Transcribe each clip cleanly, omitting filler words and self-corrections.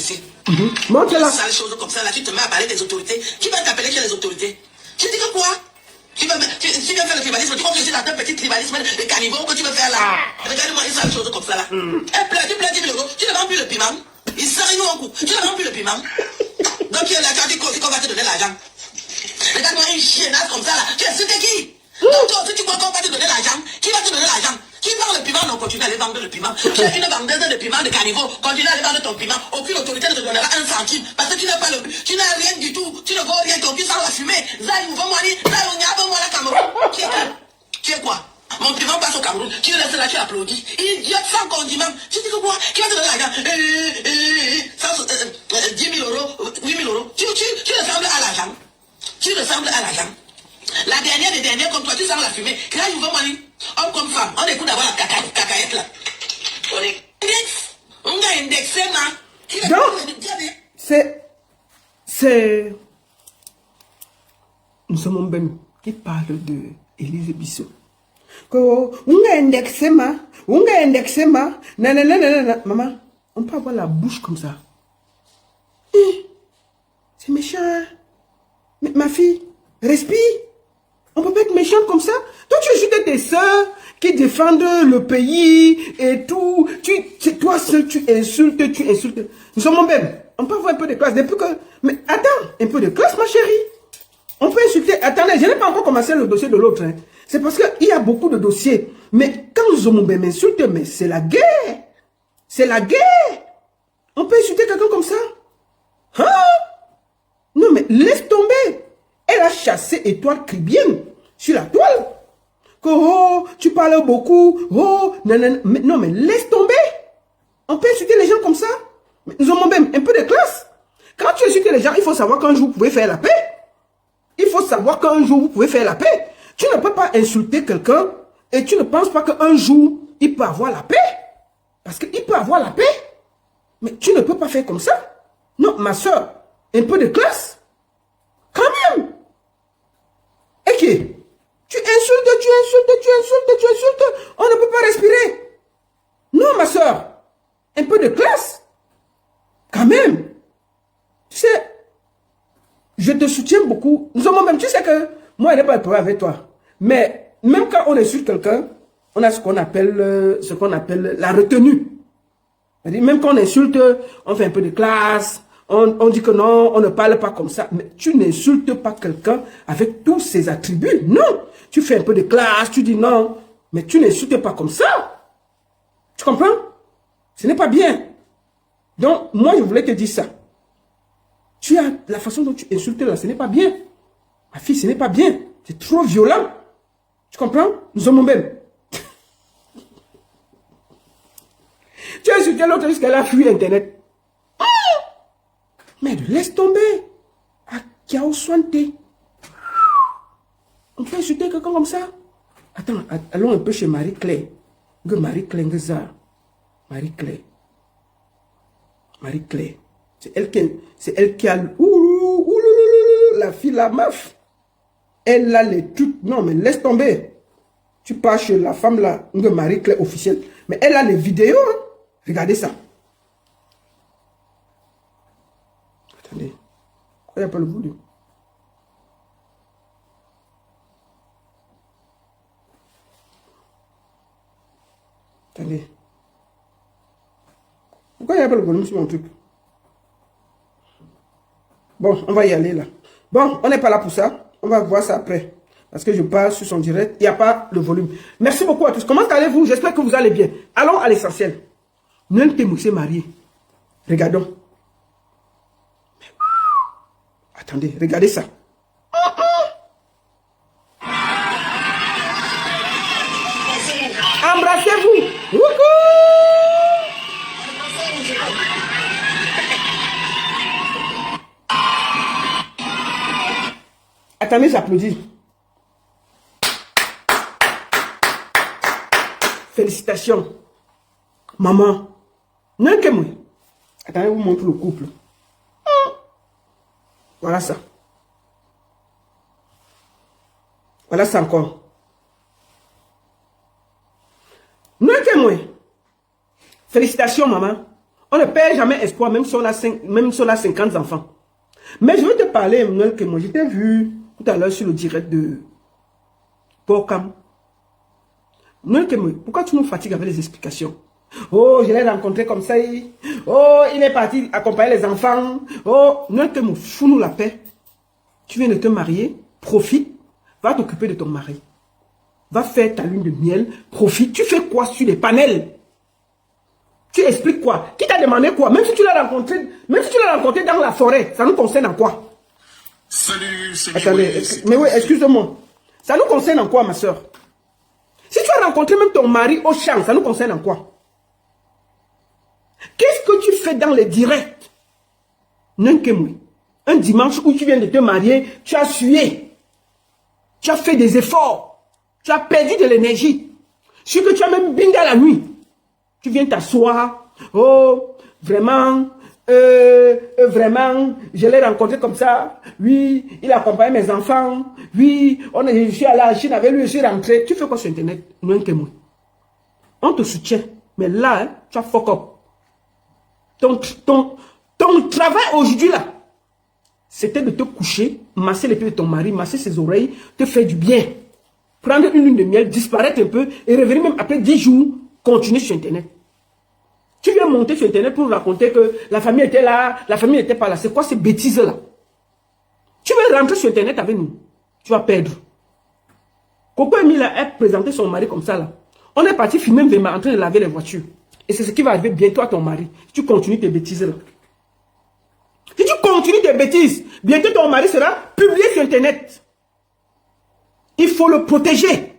ici. Montre-la. Sale chose comme ça, là, tu te mets à parler des autorités. Qui va t'appeler chez les autorités? Tu dis que quoi? Tu vas faire le tribalisme, tu crois que c'est un petit tribalisme de carnivore que tu veux faire là? Regarde-moi une sale chose comme ça là. Tu pleures 10 000 euros, tu ne vends plus le piment. Il s'arrive au coup, tu ne vends plus le piment. Donc tu es là, tu as dit qu'on va te donner l'argent. Regarde-moi une chiennasse comme ça là, tu insultes qui? Donc toi aussi tu crois qu'on va te donner l'argent? Qui va te donner l'argent? Qui vend le piment? Non, continue à aller vendre le piment. Tu es une vendeuse de piment de carnivore, continue à aller vendre ton piment. Aucune autorité ne te donnera un centime parce que tu n'as pas le, tu n'as rien du tout, tu ne vaux rien, ton cul sent la fumée. Zai, vous moi la Cameroun. Tu es quoi? Mon piment passe au Cameroun, tu restes là, tu applaudis. Idiote sans condiment. Tu dis que quoi? Qui va te donner l'argent? 10 000 euros, 8 000 euros. Tu ressembles à l'argent. Tu ressembles à l'argent. La dernière des dernières comme toi, tu sens la fumée. Là, je veux moi, homme comme femme, on écoute d'abord la cacahuète là. On est index. On a indexé, man. Donc, c'est... Nous sommes un ben qui parle de Élise Bissot. On a indexé, nanana. Maman, on peut avoir la bouche comme ça. C'est méchant. Mais, ma fille, respire. On peut pas être méchant comme ça. Toi, tu insultes tes soeurs qui défendent le pays et tout. Toi seul, tu insultes. Nous sommes même. On peut avoir un peu de classe. Depuis que... Mais attends, un peu de classe, ma chérie. On peut insulter. Attendez, je n'ai pas encore commencé le dossier de l'autre. Hein. C'est parce qu'il y a beaucoup de dossiers. Mais quand Zomombe m'insulte, mais c'est la guerre. C'est la guerre. On peut insulter quelqu'un comme ça. Hein? Non, mais laisse tomber. Elle a chassé Étoile Cribienne sur la toile. Que, oh, tu parles beaucoup. Oh, nanana. Mais, non, mais laisse tomber. On peut insulter les gens comme ça. Mais nous avons même un peu de classe. Quand tu insultes les gens, il faut savoir qu'un jour, vous pouvez faire la paix. Il faut savoir qu'un jour, vous pouvez faire la paix. Tu ne peux pas insulter quelqu'un et tu ne penses pas qu'un jour, il peut avoir la paix. Parce qu'il peut avoir la paix. Mais tu ne peux pas faire comme ça. Non, ma soeur, un peu de classe. Quand même. Et qui? Tu insultes. On ne peut pas respirer. Non, ma soeur. Un peu de classe. Quand même. Tu sais, je te soutiens beaucoup. Nous sommes même, tu sais que moi, je n'ai pas de problème avec toi. Mais même quand on insulte quelqu'un, on a ce qu'on appelle la retenue. Même quand on insulte, on fait un peu de classe. On dit que non, on ne parle pas comme ça. Mais tu n'insultes pas quelqu'un avec tous ses attributs. Non. Tu fais un peu de classe, tu dis non. Mais tu n'insultes pas comme ça. Tu comprends? Ce n'est pas bien. Donc, moi, je voulais te dire ça. Tu as la façon dont tu insultes là, ce n'est pas bien. Ma fille, ce n'est pas bien. C'est trop violent. Tu comprends? Nous sommes même. Tu as insulté l'autre jusqu'à a fui Internet. Mais laisse tomber. Akiao Swante. On peut insulter quelqu'un comme ça? Attends, allons un peu chez Marie-Claire. Marie-Claire. C'est elle qui a la fille, la meuf. Elle a les trucs. Non, mais laisse tomber. Tu pars chez la femme là, Marie-Claire officielle. Mais elle a les vidéos. Hein. Regardez ça. Attendez. Pourquoi il n'y a pas le volume? Attendez. Pourquoi il n'y a pas le volume sur mon truc? Bon, on va y aller là. Bon, on n'est pas là pour ça. On va voir ça après. Parce que je parle sur son direct. Il n'y a pas le volume. Merci beaucoup à tous. Comment allez-vous? J'espère que vous allez bien. Allons à l'essentiel. Nul s'est marié. Regardons. Attendez, regardez ça. Embrassez-vous. Attendez, j'applaudis. Félicitations. Maman. Non, que moi. Attendez, vous montre le couple. Voilà ça. Voilà ça encore. Non, que moi. Félicitations, maman. On ne perd jamais espoir, même si on a 50 enfants. Mais je vais te parler, Emmanuel, que moi, je t'ai vu tout à l'heure sur le direct de Porcam. Emmanuel, que moi, pourquoi tu nous fatigues avec les explications? Oh, je l'ai rencontré comme ça. Oh, il est parti accompagner les enfants. Oh, Emmanuel, que moi, fous-nous la paix. Tu viens de te marier, profite, va t'occuper de ton mari. Va faire ta lune de miel, profite. Tu fais quoi sur les panels? Tu expliques quoi? Qui t'a demandé quoi? Même si tu l'as rencontré dans la forêt, ça nous concerne en quoi? Salut, c'est Attendez, mais oui, excuse-moi. Ça nous concerne en quoi, ma soeur? Si tu as rencontré même ton mari au champ, ça nous concerne en quoi? Qu'est-ce que tu fais dans les directs? Nankemoui. Un dimanche où tu viens de te marier, tu as sué. Tu as fait des efforts. Tu as perdu de l'énergie. Ce que tu as même bingé la nuit. Tu viens t'asseoir. Oh, vraiment, vraiment, je l'ai rencontré comme ça. Oui, il a accompagné mes enfants. Oui, je suis allé à la Chine avec lui, je suis rentré. Tu fais quoi sur Internet? On te soutient. Mais là, hein, tu as fuck up. Ton travail aujourd'hui là, c'était de te coucher, masser les pieds de ton mari, masser ses oreilles, te faire du bien. Prendre une lune de miel, disparaître un peu et revenir même après 10 jours, continuer sur Internet. Tu viens monter sur Internet pour raconter que la famille était là, la famille n'était pas là. C'est quoi ces bêtises-là? Tu veux rentrer sur Internet avec nous, tu vas perdre. Coco Emile a présenté son mari comme ça là. On est parti filmer Vema en train de laver les voitures. Et c'est ce qui va arriver bientôt à ton mari. Si tu continues tes bêtises là. Si tu continues tes bêtises, bientôt ton mari sera publié sur Internet. Il faut le protéger.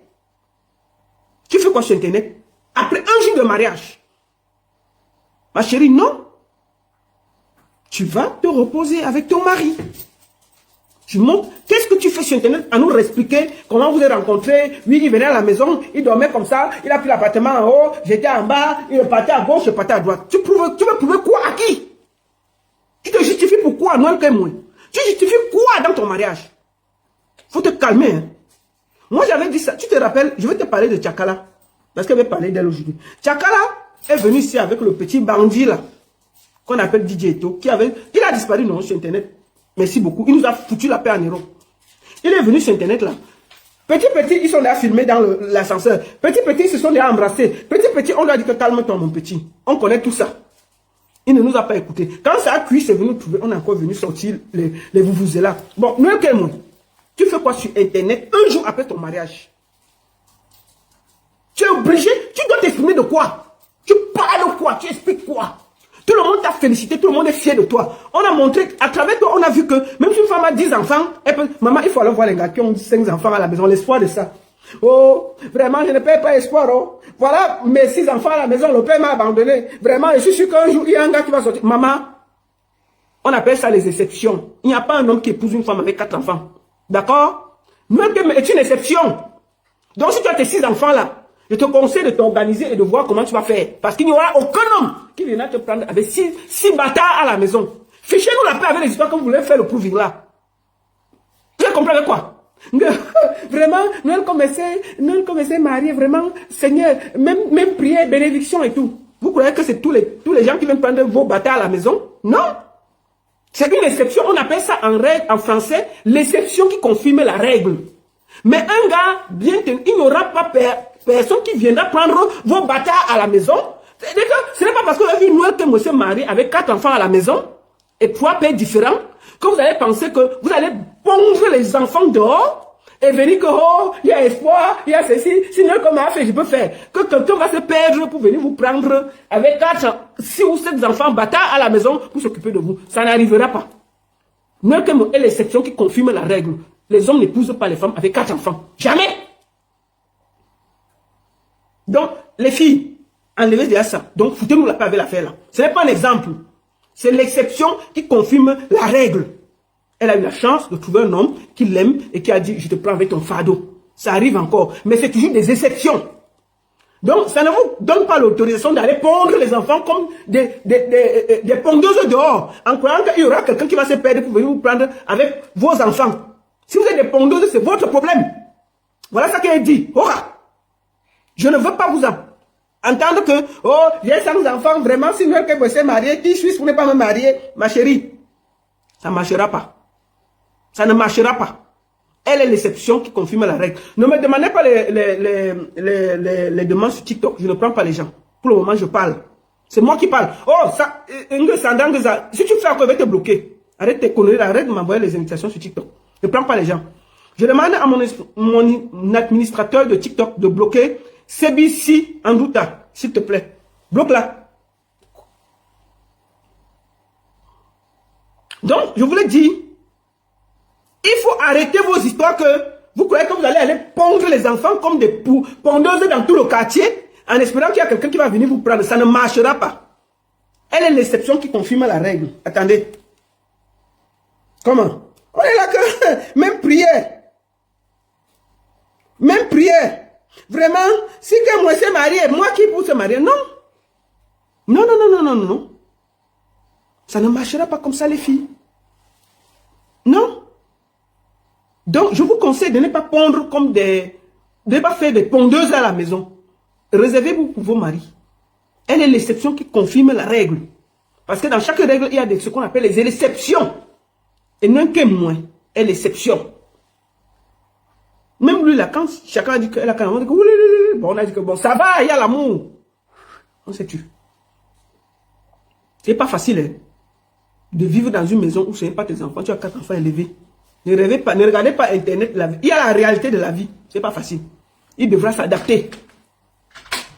Tu fais quoi sur Internet? Après un jour de mariage. Ma chérie, non. Tu vas te reposer avec ton mari. Tu montres. Qu'est-ce que tu fais sur Internet à nous expliquer comment vous êtes rencontrés? Oui, il venait à la maison, il dormait comme ça, il a pris l'appartement en haut, j'étais en bas, il partait à gauche, je partais à droite. Tu veux prouver quoi à qui? Tu te justifies pourquoi, Noël Kemoui? Tu justifies quoi dans ton mariage? Faut te calmer. Hein? Moi, j'avais dit ça. Tu te rappelles, je vais te parler de Tchakala. Parce qu'elle va parler d'elle aujourd'hui. Tchakala est venu ici avec le petit bandit là, qu'on appelle DJ Eto, il a disparu non, sur Internet. Merci beaucoup. Il nous a foutu la paix en Europe. Il est venu sur Internet là. Petit, ils sont là filmés dans l'ascenseur. Petit, ils se sont déjà embrassés. Petit, on lui a dit que calme-toi mon petit. On connaît tout ça. Il ne nous a pas écouté. Quand ça a cuit, c'est venu nous trouver. On est encore venu sortir les vous-vous-là. Bon, nous, quel monde? Tu fais quoi sur Internet un jour après ton mariage? Tu es obligé, tu dois t'exprimer de quoi? Tu parles de quoi? Tu expliques quoi? Tout le monde t'a félicité, tout le monde est fier de toi. On a montré, à travers toi, on a vu que même si une femme a 10 enfants, elle peut, maman, il faut aller voir les gars qui ont 5 enfants à la maison, l'espoir de ça. Oh, vraiment, je ne perds pas espoir, oh. Voilà, mes 6 enfants à la maison, le père m'a abandonné. Vraiment, je suis sûr qu'un jour, il y a un gars qui va sortir. Maman, on appelle ça les exceptions. Il n'y a pas un homme qui épouse une femme avec 4 enfants. D'accord? Même que est une exception. Donc, si tu as tes 6 enfants là, je te conseille de t'organiser et de voir comment tu vas faire. Parce qu'il n'y aura aucun homme qui viendra te prendre avec 6 bâtards à la maison. Fichez-nous la paix avec les histoires que vous voulez faire le prouver là. Tu as compris avec quoi? Vraiment, nous commençons marier, vraiment, Seigneur, même prière, bénédiction et tout. Vous croyez que c'est tous les gens qui viennent prendre vos bâtards à la maison? Non. C'est une exception. On appelle ça en français l'exception qui confirme la règle. Mais un gars bien tenu, il n'y aura pas personne qui viendra prendre vos bâtards à la maison. Ce n'est pas parce que vous avez vu Noël que monsieur marie avec 4 enfants à la maison et 3 pères différents que vous allez penser que vous allez pondre les enfants dehors et venir que oh, il y a espoir, il y a ceci. Sinon, comme a fait, je peux faire. Que quelqu'un va se perdre pour venir vous prendre avec 4, 6 ou 7 enfants bâtards à la maison pour s'occuper de vous. Ça n'arrivera pas. Noël est l'exception qui confirme la règle. Les hommes n'épousent pas les femmes avec 4 enfants. Jamais. Donc, les filles, enlevez déjà ça. Donc, foutez-nous la paix avec l'affaire là. Ce n'est pas un exemple. C'est l'exception qui confirme la règle. Elle a eu la chance de trouver un homme qui l'aime et qui a dit, je te prends avec ton fardeau. Ça arrive encore. Mais c'est toujours des exceptions. Donc, ça ne vous donne pas l'autorisation d'aller pondre les enfants comme des pondeuses dehors. En croyant qu'il y aura quelqu'un qui va se perdre pour venir vous prendre avec vos enfants. Si vous êtes des pondeuses, c'est votre problème. Voilà ce qu'elle dit. Oh, je ne veux pas vous Entendre que, oh, j'ai 5 enfants, vraiment, si Noël Kemo s'est marié, qui suis-je pour ne pas me marier? Ma chérie, ça ne marchera pas. Ça ne marchera pas. Elle est l'exception qui confirme la règle. Ne me demandez pas les demandes sur TikTok. Je ne prends pas les gens. Pour le moment, je parle. C'est moi qui parle. Oh, ça, si tu fais encore, je vais te bloquer. Arrête tes conneries, arrête de m'envoyer les invitations sur TikTok. Je ne prends pas les gens. Je demande à mon administrateur de TikTok de bloquer CBC Andouta, s'il te plaît. Bloque-la. Donc, je vous l'ai dit, il faut arrêter vos histoires que vous croyez que vous allez aller pondre les enfants comme des pondeuses dans tout le quartier en espérant qu'il y a quelqu'un qui va venir vous prendre. Ça ne marchera pas. Elle est l'exception qui confirme la règle. Attendez. Comment? On est là que même prière. Même prière. Vraiment, si que moi s'est marié, moi qui pour se marier, non. Non, non, non, non, non, non. Ça ne marchera pas comme ça, les filles. Non. Donc, je vous conseille de ne pas pondre comme des... de ne pas faire des pondeuses à la maison. Réservez-vous pour vos maris. Elle est l'exception qui confirme la règle. Parce que dans chaque règle, il y a ce qu'on appelle les exceptions. Et non que moins, est l'exception. Même lui, là, quand chacun a dit qu'elle a quand même dit que... Bon, on a dit que bon, ça va, il y a l'amour. On s'est tué. C'est pas facile, hein, de vivre dans une maison où ce n'est pas tes enfants, tu as 4 enfants élevés. Ne rêvez pas, ne regardez pas Internet, la vie. Il y a la réalité de la vie. C'est pas facile. Il devra s'adapter.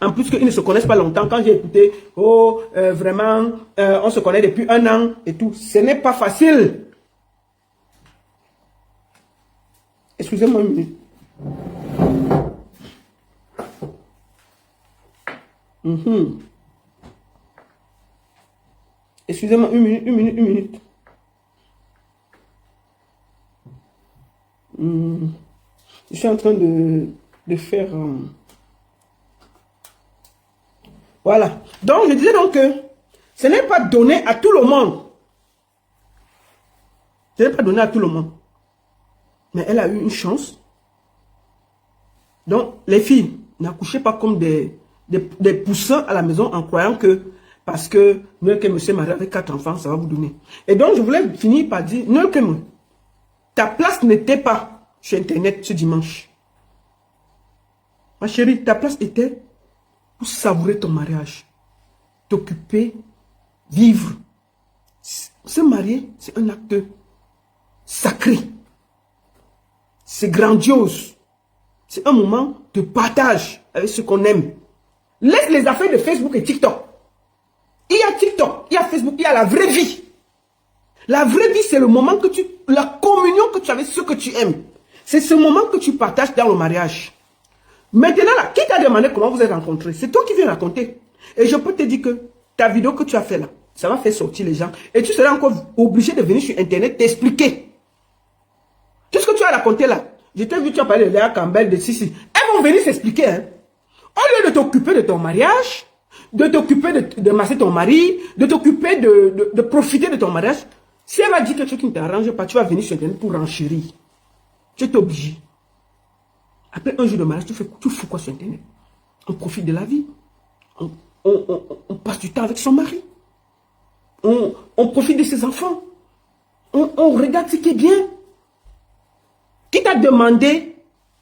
En plus qu'ils ne se connaissent pas longtemps. Quand j'ai écouté, oh, vraiment, on se connaît depuis 1 an et tout. Ce n'est pas facile. Excusez-moi une minute. Excusez-moi une minute. Je suis en train de faire... Voilà. Donc, je disais donc que ce n'est pas donné à tout le monde. Ce n'est pas donné à tout le monde. Mais elle a eu une chance. Donc, les filles, n'accouchez pas comme des poussins à la maison en croyant que parce que Noël Kemo s'est marié avec 4 enfants, ça va vous donner. Et donc, je voulais finir par dire, Noël Kemo, ta place n'était pas sur Internet ce dimanche. Ma chérie, ta place était pour savourer ton mariage, t'occuper, vivre. Se marier, c'est un acte sacré. C'est grandiose. C'est un moment de partage avec ce qu'on aime. Laisse les affaires de Facebook et TikTok. Il y a TikTok, il y a Facebook, il y a la vraie vie. La vraie vie, c'est le moment que la communion que tu as avec ceux que tu aimes. C'est ce moment que tu partages dans le mariage. Maintenant, là, qui t'a demandé comment vous êtes rencontrés? C'est toi qui viens raconter. Et je peux te dire que ta vidéo que tu as fait là, ça va faire sortir les gens. Et tu seras encore obligé de venir sur Internet t'expliquer. Tout ce que tu as raconté là, je t'ai vu, tu as parlé de Léa Campbell, de Sissi. Elles vont venir s'expliquer. Hein. Au lieu de t'occuper de ton mariage, de t'occuper de masser ton mari, de t'occuper de profiter de ton mariage, si elle va dire quelque chose qui ne t'arrange pas, tu vas venir sur Internet pour renchérir. Tu es obligé. Après un jour de mariage, tu fous quoi sur Internet? On profite de la vie. On passe du temps avec son mari. On profite de ses enfants. On regarde ce qui est bien. Qui t'a demandé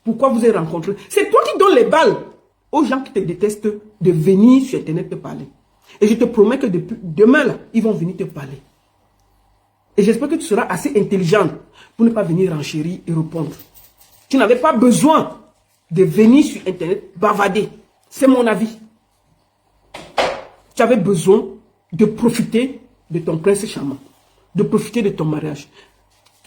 pourquoi vous êtes rencontrés? C'est toi qui donnes les balles aux gens qui te détestent de venir sur Internet te parler. Et je te promets que depuis demain, là, ils vont venir te parler. Et j'espère que tu seras assez intelligente pour ne pas venir renchérir et répondre. Tu n'avais pas besoin de venir sur Internet bavader. C'est mon avis. Tu avais besoin de profiter de ton prince charmant. De profiter de ton mariage.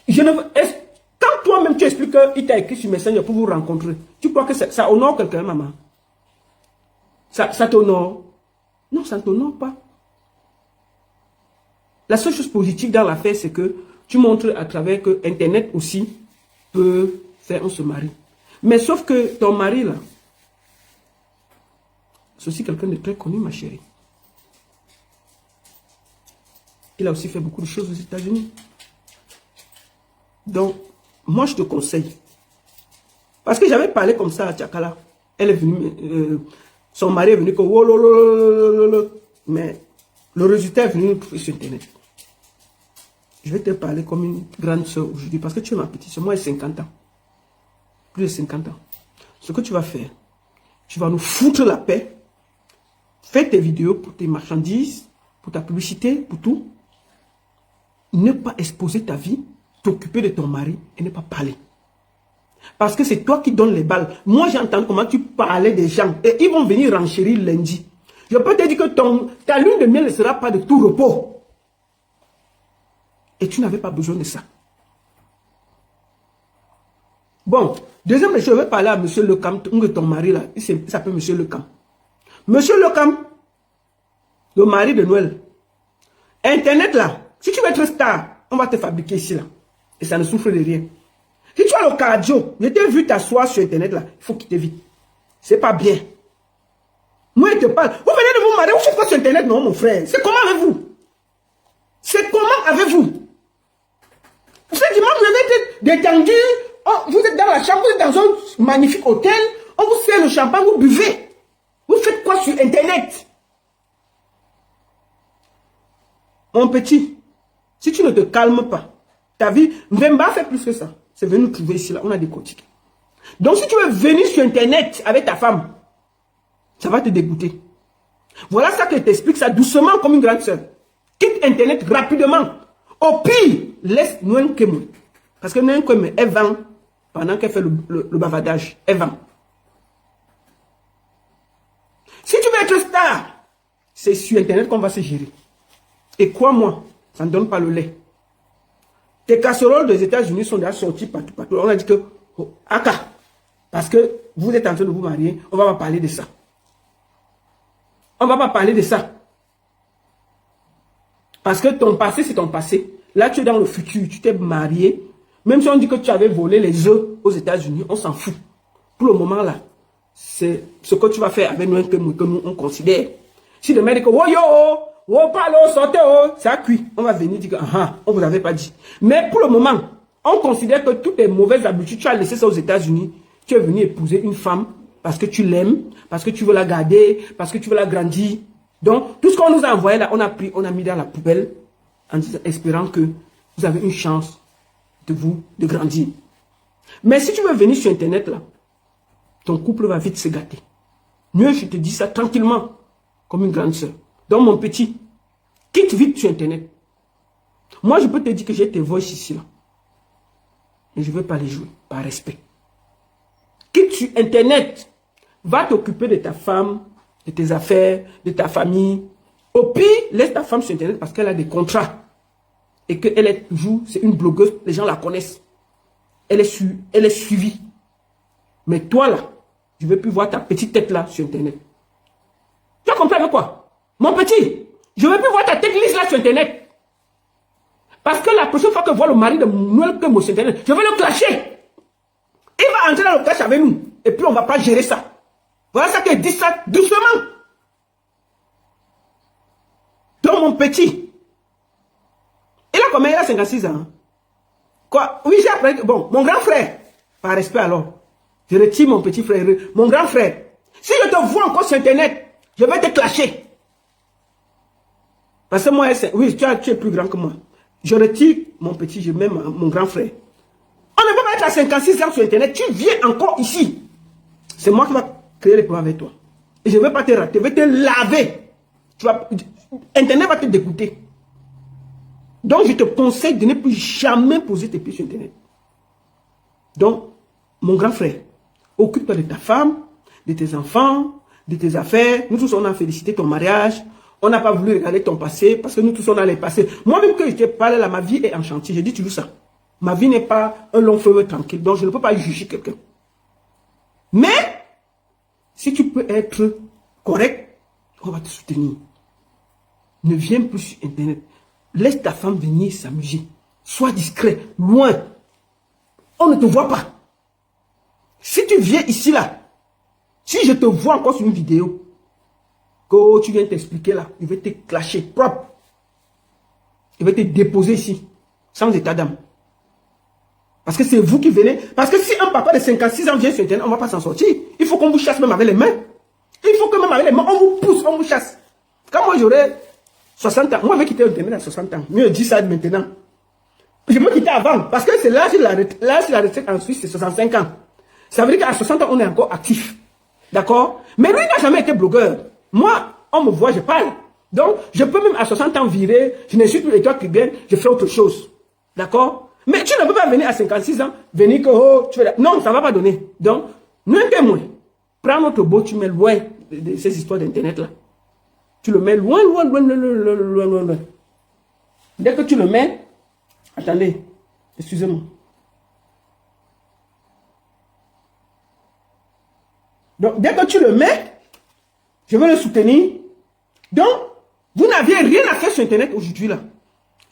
Quand toi-même tu expliques qu'il t'a écrit sur Messenger pour vous rencontrer, tu crois que ça honore quelqu'un, maman? Ça t'honore? Non, ça ne t'honore pas. La seule chose positive dans l'affaire, c'est que tu montres à travers que Internet aussi peut faire on se marie. Mais sauf que ton mari, là, c'est aussi quelqu'un de très connu, ma chérie. Il a aussi fait beaucoup de choses aux États-Unis. Donc, moi, je te conseille. Parce que j'avais parlé comme ça à Tchakala. Elle est venue Son mari est venu que... Oh, mais le résultat est venu nous trouver sur Internet. Je vais te parler comme une grande soeur aujourd'hui parce que tu es ma petite soeur. Moi, j'ai 50 ans. Plus de 50 ans. Ce que tu vas faire, tu vas nous foutre la paix. Fais tes vidéos pour tes marchandises, pour ta publicité, pour tout. Ne pas exposer ta vie, t'occuper de ton mari et ne pas parler. Parce que c'est toi qui donnes les balles. Moi, j'ai entendu comment tu parlais des gens et ils vont venir renchérir lundi. Je peux te dire que ta lune de miel ne sera pas de tout repos. Et tu n'avais pas besoin de ça. Bon, deuxième, je vais parler à M. Lecam, ton mari là. Il s'appelle M. Lecam. M. Lecam, le mari de Noël. Internet là, si tu veux être star, on va te fabriquer ici là. Et ça ne souffre de rien. Si tu as le cardio, je t'ai vu t'asseoir sur Internet là, il faut quitter vite. C'est pas bien. Moi, je te parle. Vous venez de vous marier, vous faites quoi sur Internet? Non, mon frère. C'est comment avec vous? C'est comment avec vous? Ce dimanche, vous avez été détendu. Oh, vous êtes dans la chambre, vous êtes dans un magnifique hôtel. On vous sert le champagne, vous buvez. Vous faites quoi sur Internet? Mon petit, si tu ne te calmes pas, ta vie, Mbemba fait plus que ça. C'est venu nous trouver ici, là, on a décortiqué. Donc, si tu veux venir sur Internet avec ta femme, ça va te dégoûter. Voilà ça que je t'explique, ça doucement comme une grande soeur. Quitte Internet rapidement. Au pire, laisse Noël Kemo. Parce que Noël Kemo, elle vend pendant qu'elle fait le bavardage. Elle vend. Si tu veux être star, c'est sur Internet qu'on va se gérer. Et crois-moi, ça ne donne pas le lait. Tes casseroles des États-Unis sont déjà sorties partout, partout. On a dit que, oh, Aka, parce que vous êtes en train de vous marier, on va pas parler de ça. On va pas parler de ça. Parce que ton passé, c'est ton passé. Là, tu es dans le futur, tu t'es marié. Même si on dit que tu avais volé les œufs aux États-Unis, on s'en fout. Pour le moment, là, c'est ce que tu vas faire avec nous, que nous, on considère. Si le mec dit que, oh yo, oh, parle, sortez, oh, ça a cuit. On va venir dire que, ah, on vous avait pas dit. Mais pour le moment, on considère que toutes les mauvaises habitudes, tu as laissé ça aux États-Unis. Tu es venu épouser une femme parce que tu l'aimes, parce que tu veux la garder, parce que tu veux la grandir. Donc, tout ce qu'on nous a envoyé là, on a pris, on a mis dans la poubelle, en espérant que vous avez une chance de grandir. Mais si tu veux venir sur Internet là, ton couple va vite se gâter. Mieux, je te dis ça tranquillement, comme une grande soeur. Donc, mon petit, quitte vite sur Internet. Moi, je peux te dire que j'ai tes voices ici là. Mais je ne veux pas les jouer, par respect. Quitte sur Internet. Va t'occuper de ta femme, de tes affaires, de ta famille. Au pire, laisse ta femme sur Internet parce qu'elle a des contrats. Et qu'elle est toujours, c'est une blogueuse, les gens la connaissent. Elle est suivie. Mais toi là, je ne veux plus voir ta petite tête là sur Internet. Tu as compris avec quoi? Mon petit, je ne veux plus voir ta tête lisse là sur Internet. Parce que la prochaine fois que je vois le mari de Noël Kemo sur Internet, je vais le clasher. Il va entrer dans le clash avec nous. Et puis on ne va pas gérer ça. Voilà ça que je dis ça doucement. Donc mon petit, il a combien? Il a 56 ans. Quoi? Oui, j'ai appris. Bon, mon grand frère, par respect alors, je retire mon petit frère, mon grand frère. Si je te vois encore sur Internet, je vais te clasher. Parce que moi, oui, tu es plus grand que moi. Je retire mon petit, je mets mon grand frère. On ne peut pas être à 56 ans sur Internet. Tu viens encore ici. C'est moi qui vais créer les problèmes avec toi. Et je ne vais pas te rater. Je vais te laver. Internet va te dégoûter. Donc, je te conseille de ne plus jamais poser tes pieds sur Internet. Donc, mon grand frère, occupe-toi de ta femme, de tes enfants, de tes affaires. Nous tous, on a félicité ton mariage. On n'a pas voulu regarder ton passé parce que nous tous, on a les passés. Moi-même, que je te parle là, ma vie est en chantier. J'ai dit toujours ça. Ma vie n'est pas un long fleuve tranquille. Donc, je ne peux pas juger quelqu'un. Mais, si tu peux être correct, on va te soutenir. Ne viens plus sur Internet. Laisse ta femme venir s'amuser. Sois discret, loin. On ne te voit pas. Si tu viens ici, là, si je te vois encore sur une vidéo, que tu viens t'expliquer là, je vais te clasher propre. Je vais te déposer ici, sans état d'âme. Parce que c'est vous qui venez. Parce que si un papa de 56 ans vient sur Internet, on ne va pas s'en sortir. Il faut qu'on vous chasse même avec les mains. Il faut que même avec les mains, on vous pousse, on vous chasse. Quand moi j'aurais 60 ans, moi je vais quitter Internet à 60 ans. Mieux dit ça maintenant. Je peux quitter avant, parce que c'est l'âge de la retraite. L'âge de la retraite en Suisse, c'est 65 ans. Ça veut dire qu'à 60 ans, on est encore actif. D'accord? Mais lui, il n'a jamais été blogueur. Moi, on me voit, je parle. Donc, je peux même à 60 ans virer, je ne suis plus les toi qui viennent, je fais autre chose. D'accord? Mais tu ne peux pas venir à 56 ans, venir que, oh, tu fais non, ça ne va pas donner. Donc, non témoin. Prends notre beau, tu mets loin de ces histoires d'Internet là. Tu le mets loin, loin, loin, loin, loin, loin, loin, loin. Dès que tu le mets, attendez, excusez-moi. Donc, dès que tu le mets, je veux le soutenir. Donc, vous n'aviez rien à faire sur Internet aujourd'hui là.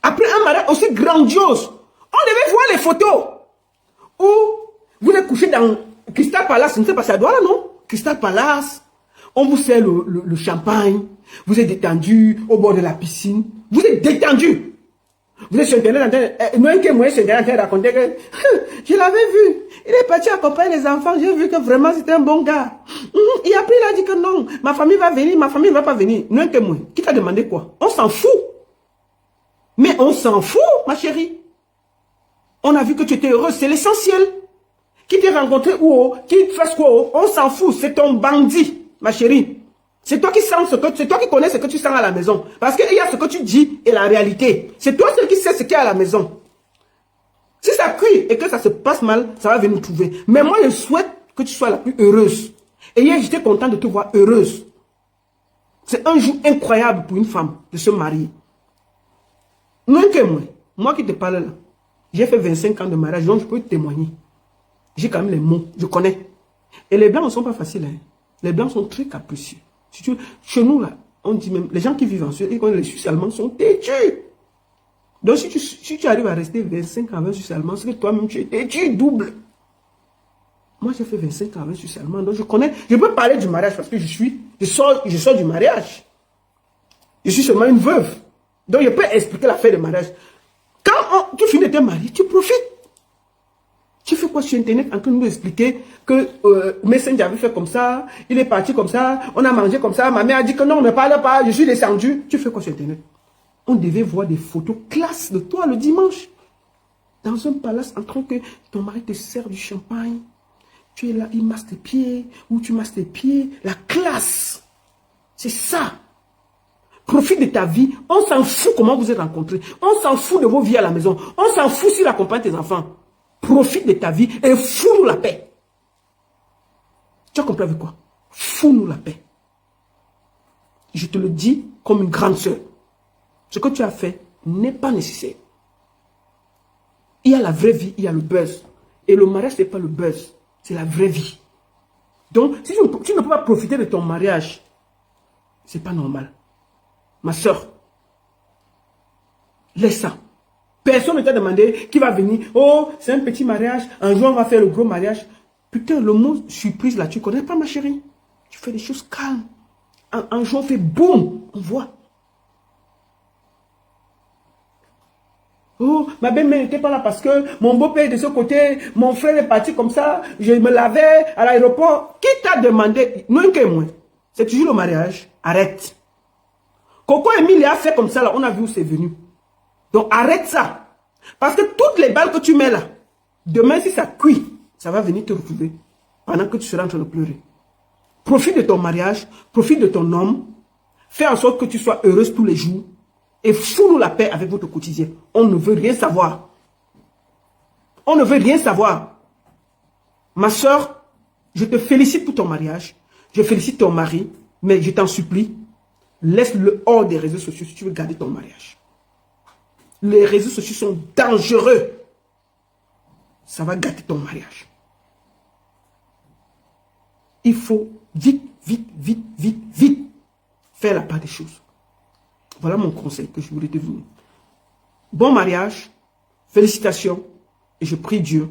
Après un mariage aussi grandiose, on devait voir les photos où vous êtes couché dans Crystal Palace, je ne sais pas si ça doit là, non? Crystal Palace, on vous sert le champagne, vous êtes détendu au bord de la piscine, vous êtes détendu. Vous êtes sur Internet, non que moi, sur Internet, raconter que je l'avais vu, il est parti accompagner les enfants, j'ai vu que vraiment c'était un bon gars. Et après il a dit que non, ma famille va venir, ma famille ne va pas venir. Non que moi, qui t'a demandé quoi? On s'en fout. Mais on s'en fout, ma chérie. On a vu que tu étais heureuse, c'est l'essentiel. Qui t'est rencontré ou qui te fasse quoi, on s'en fout, c'est ton bandit, ma chérie. C'est toi qui sens c'est toi qui connais ce que tu sens à la maison. Parce qu'il y a ce que tu dis et la réalité. C'est toi seul qui sais ce qu'il y a à la maison. Si ça cuit et que ça se passe mal, ça va venir nous trouver. Mais moi, je souhaite que tu sois la plus heureuse. Et hier, j'étais content de te voir heureuse. C'est un jour incroyable pour une femme de se marier. Non que moi qui te parle là, j'ai fait 25 ans de mariage, donc je peux te témoigner. J'ai quand même les mots, je connais. Et les blancs ne sont pas faciles. Hein. Les blancs sont très capricieux. Si tu, chez nous, là, on dit même, les gens qui vivent en Suisse, et les Suisses allemands sont têtus. Donc si tu arrives à rester 25 ans avec Suisse allemand, c'est que toi-même tu es têtu double. Moi j'ai fait 25 ans avec Suisse allemand, donc je connais, je peux parler du mariage parce que je sors du mariage. Je suis seulement une veuve. Donc je peux expliquer l'affaire de mariage. Quand tu finis de te marier, tu profites. Tu fais quoi sur Internet en train de nous expliquer que Messenger avait fait comme ça, il est parti comme ça, on a mangé comme ça, ma mère a dit que non, ne parle pas, je suis descendu. Tu fais quoi sur Internet? On devait voir des photos classe de toi le dimanche. Dans un palace en train que ton mari te sert du champagne. Tu es là, il masse tes pieds, ou tu masses tes pieds. La classe. C'est ça. Profite de ta vie. On s'en fout comment vous êtes rencontrés. On s'en fout de vos vies à la maison. On s'en fout s'il accompagne tes enfants. Profite de ta vie et fous-nous la paix. Tu as compris avec quoi? Fous-nous la paix. Je te le dis comme une grande sœur. Ce que tu as fait n'est pas nécessaire. Il y a la vraie vie, il y a le buzz. Et le mariage, ce n'est pas le buzz. C'est la vraie vie. Donc, si tu ne peux pas profiter de ton mariage, ce n'est pas normal. Ma soeur, laisse ça. Personne ne t'a demandé qui va venir. Oh, c'est un petit mariage. Un jour, on va faire le gros mariage. Putain, le mot surprise là, tu ne connais pas, ma chérie. Tu fais des choses calmes. Un jour, on fait boum, on voit. Oh, ma belle-mère n'était pas là parce que mon beau-père est de ce côté, mon frère est parti comme ça, je me lavais à l'aéroport. Qui t'a demandé? Non que moi. C'est toujours le mariage. Arrête. Coco Emile a fait comme ça là, on a vu où c'est venu. Donc arrête ça. Parce que toutes les balles que tu mets là, demain si ça cuit, ça va venir te retrouver pendant que tu seras en train de pleurer. Profite de ton mariage, profite de ton homme, fais en sorte que tu sois heureuse tous les jours et fous-nous la paix avec votre quotidien. On ne veut rien savoir. On ne veut rien savoir. Ma soeur, je te félicite pour ton mariage, je félicite ton mari, mais je t'en supplie, laisse-le hors des réseaux sociaux si tu veux garder ton mariage. Les réseaux sociaux sont dangereux. Ça va gâter ton mariage. Il faut vite, vite, vite, vite, vite faire la part des choses. Voilà mon conseil que je voulais te donner. Bon mariage, félicitations, et je prie Dieu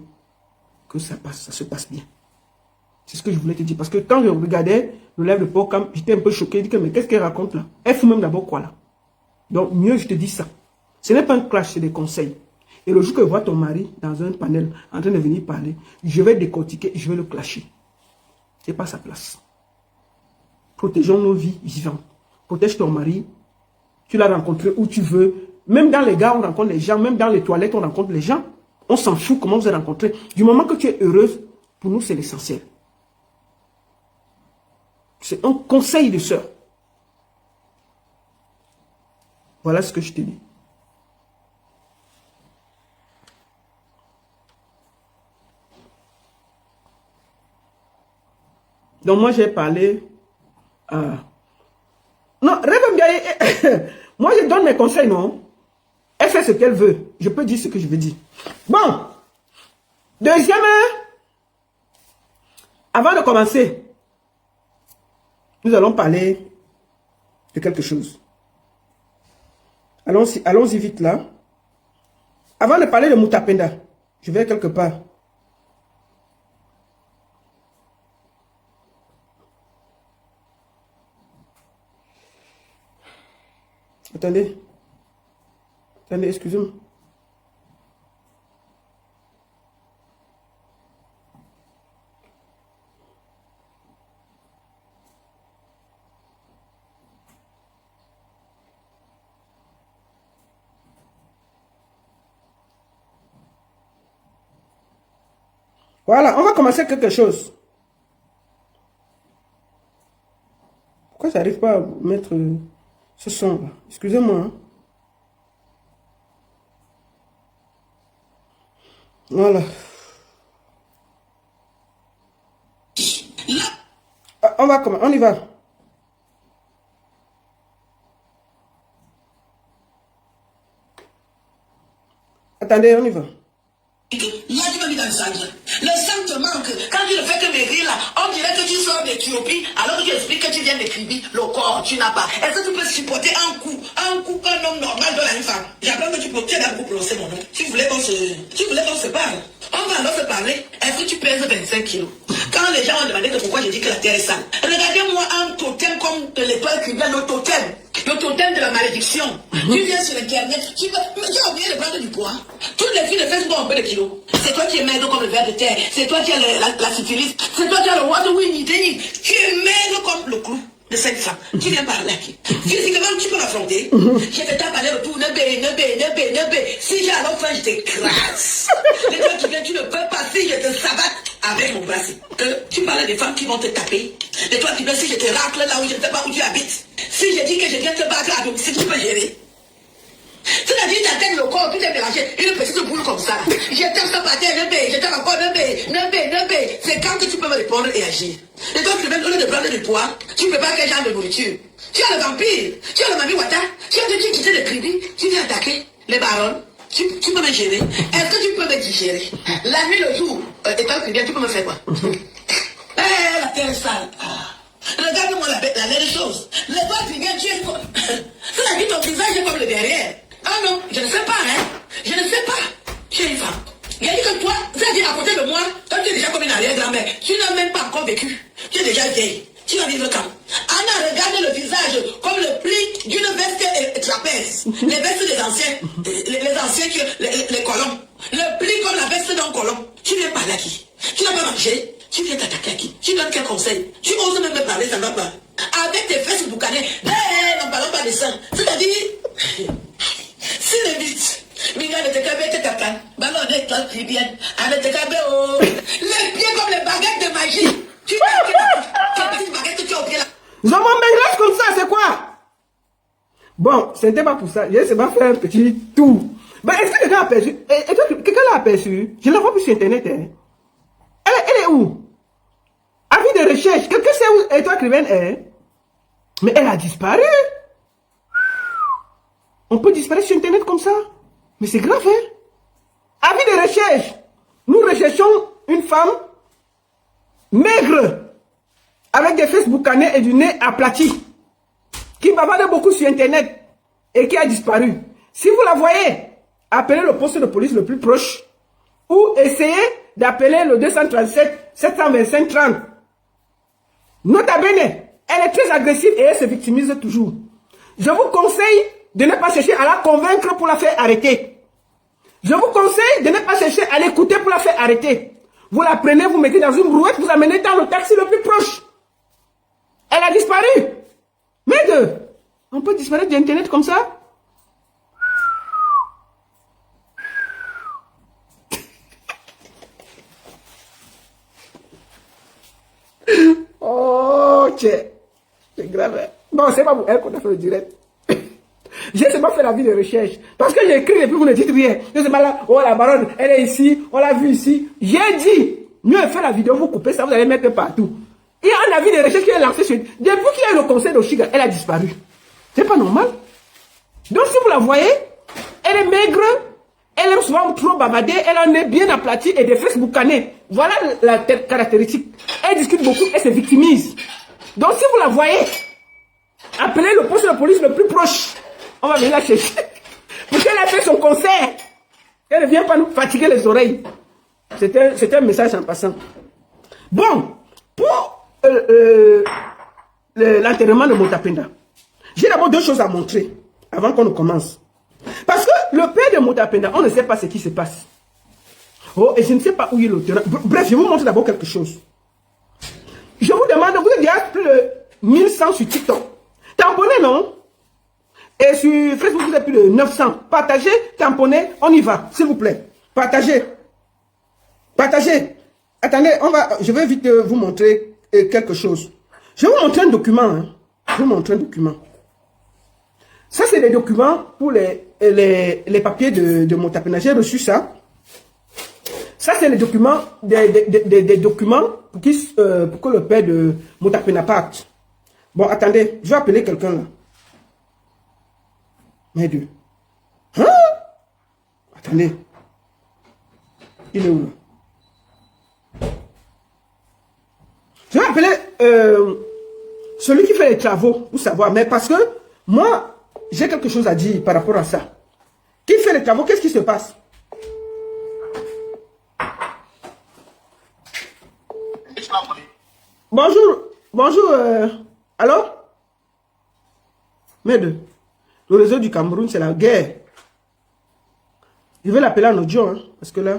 que ça se passe bien. C'est ce que je voulais te dire. Parce que quand je regardais le live de Pocam, j'étais un peu choqué. Je dis que mais qu'est-ce qu'elle raconte là? Elle fout même d'abord quoi là? Donc mieux je te dis ça. Ce n'est pas un clash, c'est des conseils. Et le jour que je vois ton mari dans un panel en train de venir parler, je vais décortiquer et je vais le clasher. C'est pas sa place. Protégeons nos vies vivantes. Protège ton mari. Tu l'as rencontré où tu veux. Même dans les gares, on rencontre les gens. Même dans les toilettes, on rencontre les gens. On s'en fout comment vous êtes rencontrés. Du moment que tu es heureuse, pour nous, c'est l'essentiel. C'est un conseil de sœur. Voilà ce que je te dis. Donc moi, j'ai parlé... Non, Rêve, moi, je donne mes conseils, non? Elle fait ce qu'elle veut. Je peux dire ce que je veux dire. Bon. Deuxième, avant de commencer, nous allons parler de quelque chose. Allons-y vite là. Avant de parler de Moutapenda, je vais quelque part. Attendez. Attendez, excusez-moi. Voilà, on va commencer quelque chose. Pourquoi ça n'arrive pas à mettre ce son là? Excusez-moi. Hein. Voilà. On y va. Attendez, on y va. Là, tu m'as mis dans le sang. Le sang te manque. Quand tu ne fais que maigrir là, on dirait que tu sors d'Éthiopie, alors que tu expliques que tu viens d'Écribie. Le corps, tu n'as pas. Est-ce que tu peux supporter un coup qu'un homme normal donne à une femme? J'apprends que tu peux beaucoup prononcer mon nom. Tu voulais qu'on se parle. On va alors se parler. Est-ce que tu pèses 25 kilos? Quand les gens ont demandé que pourquoi j'ai dit que la terre est sale, regardez-moi un totem comme l'étoile qui vient, le totem de la malédiction. Tu viens sur Internet, tu as oublié de prendre du poids. Toutes les filles de Facebook ont un peu de kilos. C'est toi qui es maigre comme le ver de terre. C'est toi qui as la syphilis. C'est toi qui as le water winnie. Tu es maigre comme le clou de 5 francs. Tu viens parler à qui? Physiquement, tu peux m'affronter. Je te tape aller retour. Ne bé. Si j'ai alors faim, je t'écrase. Et toi qui viens, tu ne peux pas. Si je te sabatte avec mon bracelet. Tu parles des femmes qui vont te taper. Et toi qui viens, si je te racle là où je ne sais pas où tu habites. Si je dis que je viens te battre à domicile, tu peux gérer. C'est-à-dire, tu attends le corps, tout est mélangé. Une petite boule comme ça. Je t'aime ça par terre, ne bé. Je t'aime encore, ne bé. C'est quand que tu peux me répondre et agir. Et toi, tu viens au lieu de prendre du poids, tu ne peux pas quel genre de nourriture. Tu as le vampire, tu as le Mami Wata, tu as dit quitter le tribu, tu viens attaquer les barons. Tu peux me gérer. Est-ce que tu peux me digérer? La nuit, le jour, étant que tu peux me faire quoi? La terre est sale. Regarde-moi la même chose. Les doigts qui viennent, tu es quoi? C'est-à-dire ton visage est comme le derrière. Ah non, je ne sais pas, hein. Je ne sais pas. Tu es une femme. Il a dit que toi, c'est-à-dire à côté de moi, toi tu es déjà comme une arrière-grand-mère. Tu n'as même pas encore vécu. Tu es déjà vieille. Tu vas vivre quand? Anna, regarde le visage comme le pli d'une veste trapèze. Les vestes des anciens. Les anciens, les colons. Le pli comme la veste d'un colon. Tu viens parler à qui? Tu n'as pas mangé? Tu viens t'attaquer à qui? Tu donnes quel conseil? Tu oses même me parler, ça ne va pas. Avec tes fesses boucanées, n'en parlons pas de ça. C'est-à-dire, si le vite, Minga ne te cabe te tacan, ballon de toi qui vient, avec te cabe oh, les pieds comme les baguettes de magie. Tu as une petite baguette que tu as au pied là. Je m'en mélange comme ça, c'est quoi? Bon, ce n'était pas pour ça. Je vais faire un petit tour. Ben, est-ce que quelqu'un a aperçu? Quelqu'un l'a aperçu? Je ne la vois plus sur Internet. Hein. Elle est où? Avis de recherche. Quelqu'un sait où Étoile Écrivaine est? Mais elle a disparu. On peut disparaître sur Internet comme ça? Mais c'est grave, hein? Avis de recherche. Nous recherchons une femme maigre, avec des fesses boucanées et du nez aplati, qui bavarde beaucoup sur Internet et qui a disparu. Si vous la voyez, appelez le poste de police le plus proche ou essayez d'appeler le 237 725 30. Nota bene, elle est très agressive et elle se victimise toujours. Je vous conseille de ne pas chercher à la convaincre pour la faire arrêter. Je vous conseille de ne pas chercher à l'écouter pour la faire arrêter. Vous la prenez, vous mettez dans une brouette, vous amenez dans le taxi le plus proche. Elle a disparu. Mais on peut disparaître d'Internet comme ça? Oh, c'est grave. Bon, c'est pas pour elle qu'on a fait le direct. J'ai seulement fait la vie de recherche. Parce que j'ai écrit et puis vous ne dites rien. Je sais pas là, oh la baronne, elle est ici, on l'a vue ici. J'ai dit, mieux faire la vidéo, vous coupez ça, vous allez mettre partout. Il y a un avis de recherche qui est lancé sur... Depuis qu'il y a eu le conseil d'Oshiga, elle a disparu. C'est pas normal. Donc si vous la voyez, elle est maigre, elle aime souvent trop bavarder, elle en est bien aplatie et des fesses boucanées. Voilà la caractéristique. Elle discute beaucoup, elle se victimise. Donc si vous la voyez, appelez le poste de police le plus proche. On va venir la chercher. Pour qu'elle ait fait son concert. Elle ne vient pas nous fatiguer les oreilles. C'était un message en passant. Bon, pour l'enterrement de Motapenda, j'ai d'abord deux choses à montrer avant qu'on ne commence. Parce que le père de Motapenda, on ne sait pas ce qui se passe. Oh, et je ne sais pas où il est le terrain. Bref, je vais vous montrer d'abord quelque chose. Je vous demande, vous êtes déjà plus de 1100 sur TikTok. Tamponnez, non? Et sur Facebook, vous êtes plus de 900. Partagez, tamponnez, on y va, s'il vous plaît. Partagez. Partagez. Attendez, je vais vite vous montrer quelque chose. Je vais vous montrer un document. Hein. Je vais vous montrer un document. Ça, c'est des documents pour les papiers de Motapenda. J'ai reçu ça. Ça, c'est les documents, des documents pour que le père de Motapenda parte. Bon, attendez, je vais appeler quelqu'un là. Mais Dieu. Hein? Attendez. Il est où là? Je vais appeler celui qui fait les travaux pour savoir. Mais parce que moi, j'ai quelque chose à dire par rapport à ça. Qui fait les travaux? Qu'est-ce qui se passe? Bonjour. Bonjour. Allô? Merde. Le réseau du Cameroun, c'est la guerre. Je vais l'appeler en audio, hein, parce que là...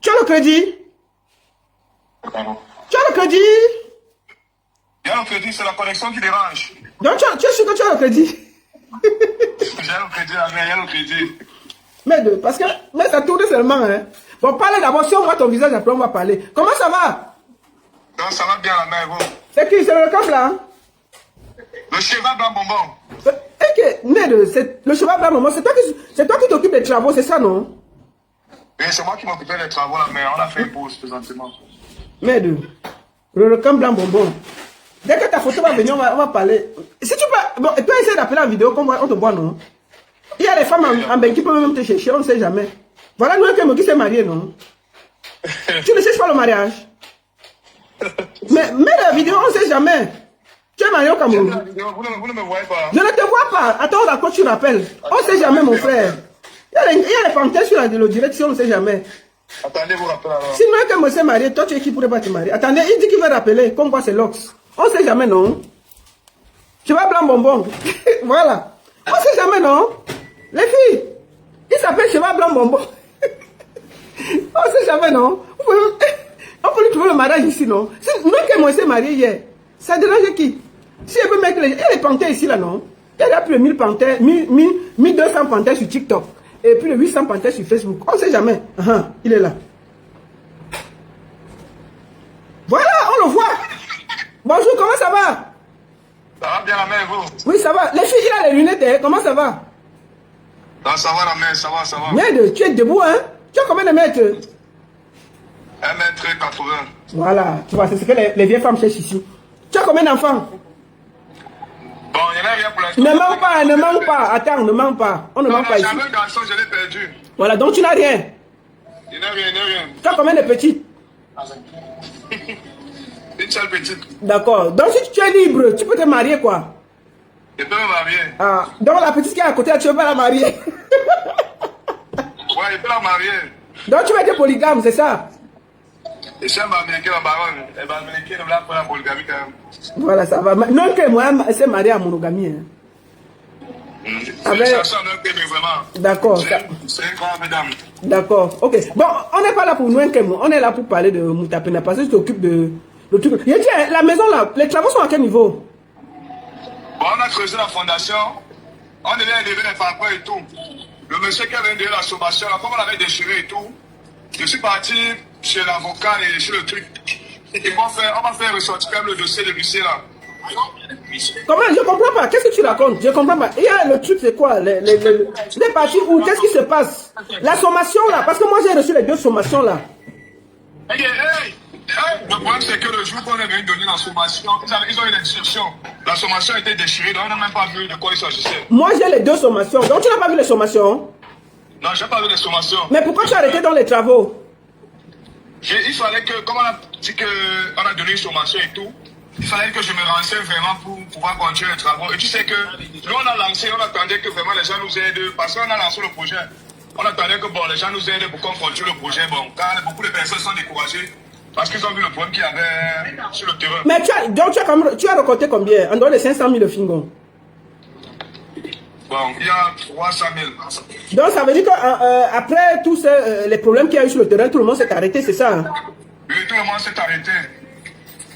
Tu as le crédit? Tu as le crédit? Il y a le crédit, c'est la connexion qui dérange. Donc tu es sûr que tu as le crédit? J'ai le crédit, il y a le crédit. Merde, parce que... Mais ça tourne seulement, hein. Bon, parlez d'abord, si on voit ton visage, après on va parler. Comment ça va? Donc ça va bien la main, vous. C'est qui? C'est le cap là, hein? Le cheval blanc bonbon. Merde, le cheval blanc bonbon, c'est toi qui t'occupes des travaux, c'est ça, non? Oui, c'est moi qui m'occupais des travaux là, mais on a fait une pause présentement. Merde, le camp blanc bonbon. Dès que ta photo va venir, on va parler. Si tu peux... Bon, toi, essaie d'appeler en vidéo, on te voit, non? Il y a des femmes en bain qui peuvent même te chercher, on ne sait jamais. Voilà, nous, qui s'est marié, non? Tu ne cherches pas le mariage? Mais la vidéo, on ne sait jamais. Tu es marié au Cameroun. Vous ne me voyez pas. Je ne te vois pas. Attends, à quoi tu rappelles? On ne sait jamais, mon frère. Il y a des panthères sur le direct, si on ne sait jamais. Attendez, vous rappelez alors. Si nous, que s'est marié, toi, tu es qui pourrait pas te marier? Attendez, il dit qu'il va rappeler. Comme quoi, c'est l'Ox. On ne sait jamais, non? Tu vas blanc bonbon. Voilà. On ne sait jamais, non? Les filles, il s'appelle cheval blanc bonbon. On ne sait jamais, non? On peut lui trouver le mariage ici, non? Si nous, que moi, s'est marié hier, ça dérange qui? Si elle veut mettre les... Il y a les panthères ici, là, non? Il y a plus de 1000 panthères, 1200 panthères sur TikTok. Et plus de 800 panthères sur Facebook. On ne sait jamais. Il est là. Voilà, on le voit. Bonjour, comment ça va? Ça va bien la main, vous? Oui, ça va. Les filles, il a les lunettes, hein? Comment ça va? Non, ça va la main, ça va, ça va. Merde, tu es debout, hein? Tu as combien de mètres? 1m80. Voilà, tu vois, c'est ce que les vieilles femmes cherchent ici. Tu as combien d'enfants? Bon, il n'y en a rien pour l'instant. Ne manque pas, ne manque pas. Attends, ne manque pas. On ne manque pas ici. J'avais un garçon, je l'ai perdu. Voilà, donc tu n'as rien. Il n'y a rien, il n'y a rien. Tu as combien de petites? Une seule petite. D'accord. Donc si tu es libre, tu peux te marier, quoi. Je peux me marier. Ah, donc la petite qui est à côté, tu veux pas la marier? Ouais, je peux la marier. Donc tu vas être polygame, c'est ça? Et si elle m'a américaine la baronne, elle va américaine, elle va prendre la polygamie quand même. Voilà, ça va. Non que moi, c'est marié à monogamie. Hein. C'est ça, non que mais vraiment. D'accord. C'est une grande dame. D'accord. Ok. Bon, on n'est pas là pour nous, on est là pour parler de Motapenda parce que tu le truc. Il dit, la maison là, les travaux sont à quel niveau? Bon, on a creusé la fondation, on devait enlever les parpaings et tout. Le monsieur qui avait donné la sommation, là, comme on l'avait déchiré et tout, je suis parti chez l'avocat et chez le truc. On va faire ressortir quand même le dossier de l'huissier là. Comment? Je comprends pas. Qu'est-ce que tu racontes? Je comprends pas. Il y a le truc, c'est quoi? Les parties où? Qu'est-ce qui se passe? La sommation là, parce que moi j'ai reçu les 2 sommations là. Le problème c'est que le jour qu'on est venu donner la sommation, ils ont eu l'instruction. La sommation a été déchirée, donc on n'a même pas vu de quoi il s'agissait. Moi j'ai les 2 sommations. Donc tu n'as pas vu les sommations? Non, j'ai pas vu les sommations. Mais pourquoi tu as arrêté dans les travaux? Il fallait que, comme on a dit qu'on a donné une sommation et tout, il fallait que je me renseigne vraiment pour pouvoir continuer les travaux. Et tu sais que nous on a lancé, on attendait que vraiment les gens nous aident, parce qu'on a lancé le projet. On attendait que bon, les gens nous aident pour qu'on continue le projet. Bon, quand beaucoup de personnes sont découragées, parce qu'ils ont vu le problème qu'il y avait sur le terrain. Mais tu as récolté combien? En dehors des 500 000 de Fingon. Bon, il y a 300 000. Donc ça veut dire qu'après tous les problèmes qu'il y a eu sur le terrain, tout le monde s'est arrêté, c'est ça? Hein? Oui, tout le monde s'est arrêté.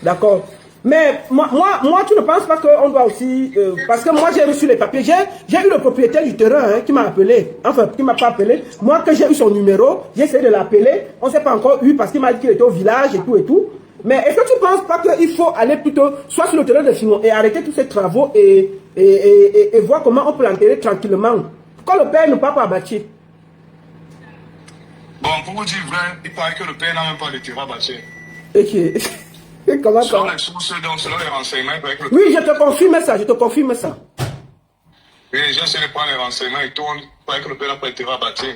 D'accord. Mais moi, tu ne penses pas qu'on doit aussi... parce que moi, j'ai reçu les papiers. J'ai eu le propriétaire du terrain hein, qui m'a appelé. Enfin, qui m'a pas appelé. Moi, que j'ai eu son numéro, j'ai essayé de l'appeler. On ne s'est pas encore eu parce qu'il m'a dit qu'il était au village et tout et tout. Mais est-ce que tu ne penses pas qu'il faut aller plutôt soit sur le terrain de Simon et arrêter tous ces travaux et voir comment on peut l'enterrer tranquillement? Quand le père ne part pas abattre. Bon, pour vous dire vrai, il paraît que le père n'a même pas de terrain bâti. Ok. Comment ça? Selon les renseignements, il paraît que le... Oui, je te confirme ça, je te confirme ça. Oui, j'ai essayé de prendre les renseignements et tout, il paraît que le père n'a pas de terrain bâti.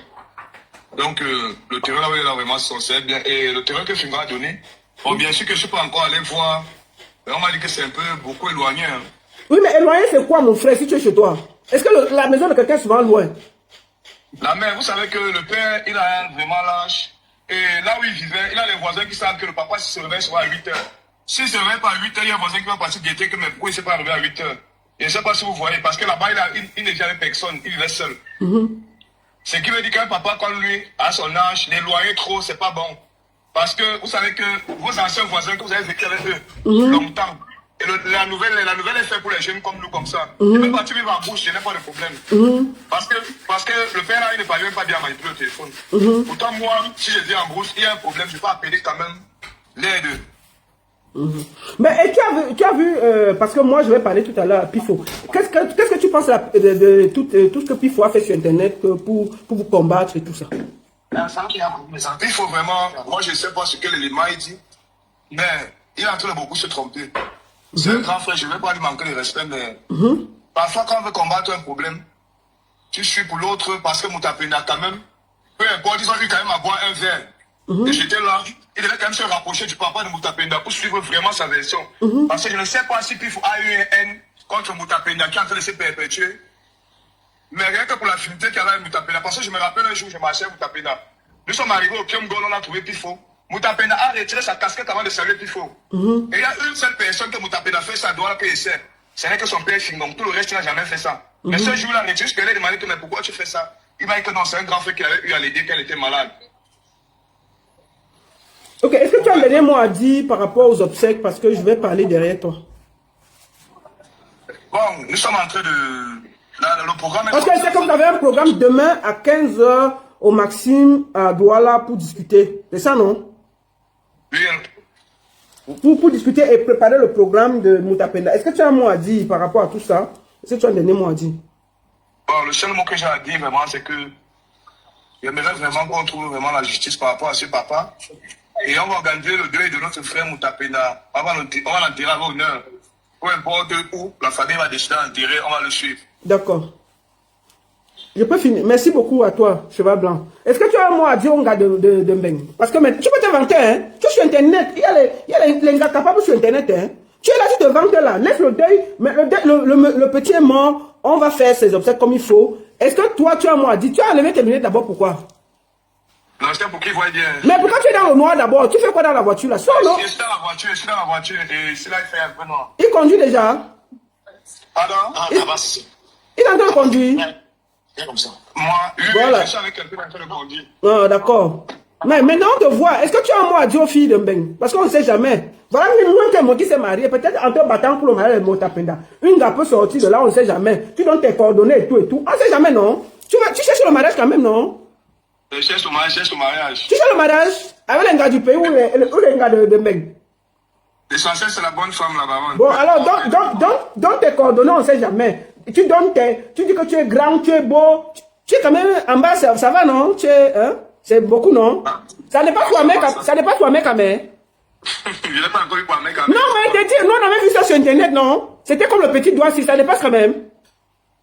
Donc, le terrain là où il est vraiment censé bien. Et le terrain que Fingo a donné, bon, bien sûr que je ne suis pas encore allé voir, mais on m'a dit que c'est un peu beaucoup éloigné. Hein. Oui, mais éloigné, c'est quoi, mon frère, si tu es chez toi? Est-ce que la maison de quelqu'un est souvent loin? La mère, vous savez que le père, il a vraiment l'âge. Et là où il vivait, il a les voisins qui savent que le papa se réveille souvent à 8 h. S'il se réveille pas à 8 h, il y a un voisin qui va partir guetter que mais pourquoi il ne s'est pas réveillé à 8 h. Et je ne sais pas si vous voyez, parce que là-bas, il n'est jamais personne, il est seul. Ce qui veut dire qu'un papa comme lui, à son âge, l'éloigner trop, c'est pas bon. Parce que vous savez que vos anciens voisins que vous avez vécu avec eux longtemps, et la nouvelle est faite pour les jeunes comme nous, comme ça. Il peut partir vivre en bouche, je n'ai pas de problème. Parce que le père là, il ne parle même pas bien manipuler le téléphone. Pourtant, moi, si je dis en brousse, il y a un problème, je peux appeler quand même les deux. Mais et tu as vu parce que moi je vais parler tout à l'heure à Pifo. Qu'est-ce que tu penses de tout ce que Pifo a fait sur internet pour vous combattre et tout ça? Il faut vraiment, moi je ne sais pas ce que l'élément il dit, mais il est en train de beaucoup se tromper. C'est un grand frère, je ne vais pas lui manquer de respect, mais parfois quand on veut combattre un problème, tu suis pour l'autre parce que Moutapenda quand même, peu importe, ils ont eu quand même à boire un verre. Et j'étais là, il devait quand même se rapprocher du papa de Moutapenda pour suivre vraiment sa version. Parce que je ne sais pas si Pifo a eu une haine contre Moutapenda qui est en train de se perpétuer. Mais rien que pour l'affinité qu'il y avait avec Moutapenda. Parce que je me rappelle un jour, je marchais à Moutapenda. Nous sommes arrivés au Kiom Gol, on a trouvé Pifo. Moutapenda a retiré sa casquette avant de saluer Pifo. Et il y a une seule personne que Moutapenda fait ça doit la PSR. Ce n'est que son père Fingong. Tout le reste, il n'a jamais fait ça. Mais ce jour-là, je lui ai demandé mais pourquoi tu fais ça? Il m'a dit que non, c'est un grand frère qui avait eu à l'aider quand elle était malade. Ok, est-ce que tu as un dernier mot à dire par rapport aux obsèques? Parce que je vais parler derrière toi. Bon, nous sommes en train de... le programme est... Parce que c'est comme vous avez un programme demain à 15 h au Maxime à Douala pour discuter. C'est ça, non? Oui. Pour discuter et préparer le programme de Moutapenda. Est-ce que tu as un mot à dire par rapport à tout ça? Est-ce que tu as un dernier mot à dire? Bon, le seul mot que j'ai à dire vraiment, c'est que j'aimerais vraiment qu'on trouve vraiment la justice par rapport à ce papa. Et on va organiser le deuil de notre frère Moutapenda. On va l'enterrer avec honneur. Peu importe où, la famille va décider d'enterrer, on va le suivre. D'accord. Je peux finir. Merci beaucoup à toi, Cheval Blanc. Est-ce que tu as un mot à dire au gars de Mbeng? Parce que tu peux te vanter, hein. Tu es sur Internet. Il y a les gars capables sur Internet, hein. Tu es là, tu te vantes là. Laisse le deuil. Mais le petit est mort. On va faire ses obsèques comme il faut. Est-ce que toi, tu as un mot à dire? Tu as enlevé tes lunettes d'abord, pourquoi? Non, c'est pour qu'il voit bien. Mais pourquoi tu es dans le noir d'abord? Tu fais quoi dans la voiture là? Sors, non? Je suis dans la voiture et c'est là qu'il fait un peu noir. Il conduit déjà? Pardon? Il est en train de conduire. Comme ça. Moi, voilà. Je suis avec quelqu'un en train de conduire. Ah, d'accord. Mais maintenant on te voit. Est-ce que tu as un mot à dire aux filles de Mbeng? Parce qu'on ne sait jamais. Voilà une qui s'est mariée, peut-être en te battant pour le mariage de Motapenda. Une gars peut sortir de là, on ne sait jamais. Tu donnes tes coordonnées et tout et tout. On ne sait jamais, non? Tu cherches le mariage quand même, non? Je cherche le mariage. Tu cherches le mariage avec les gars du pays ou les gars de Meg? L'essentiel, c'est la bonne femme là-bas. Bon, alors, donne tes coordonnées, on ne sait jamais. Tu dis que tu es grand, tu es beau. Tu es quand même en bas, ça va, non? Tu es, hein? C'est beaucoup, non? Ça n'est pas toi, mec, quand même. Je n'ai pas encore eu pour mec. Non, mais nous, on avait vu ça sur Internet, non? C'était comme le petit doigt, si ça dépasse quand même.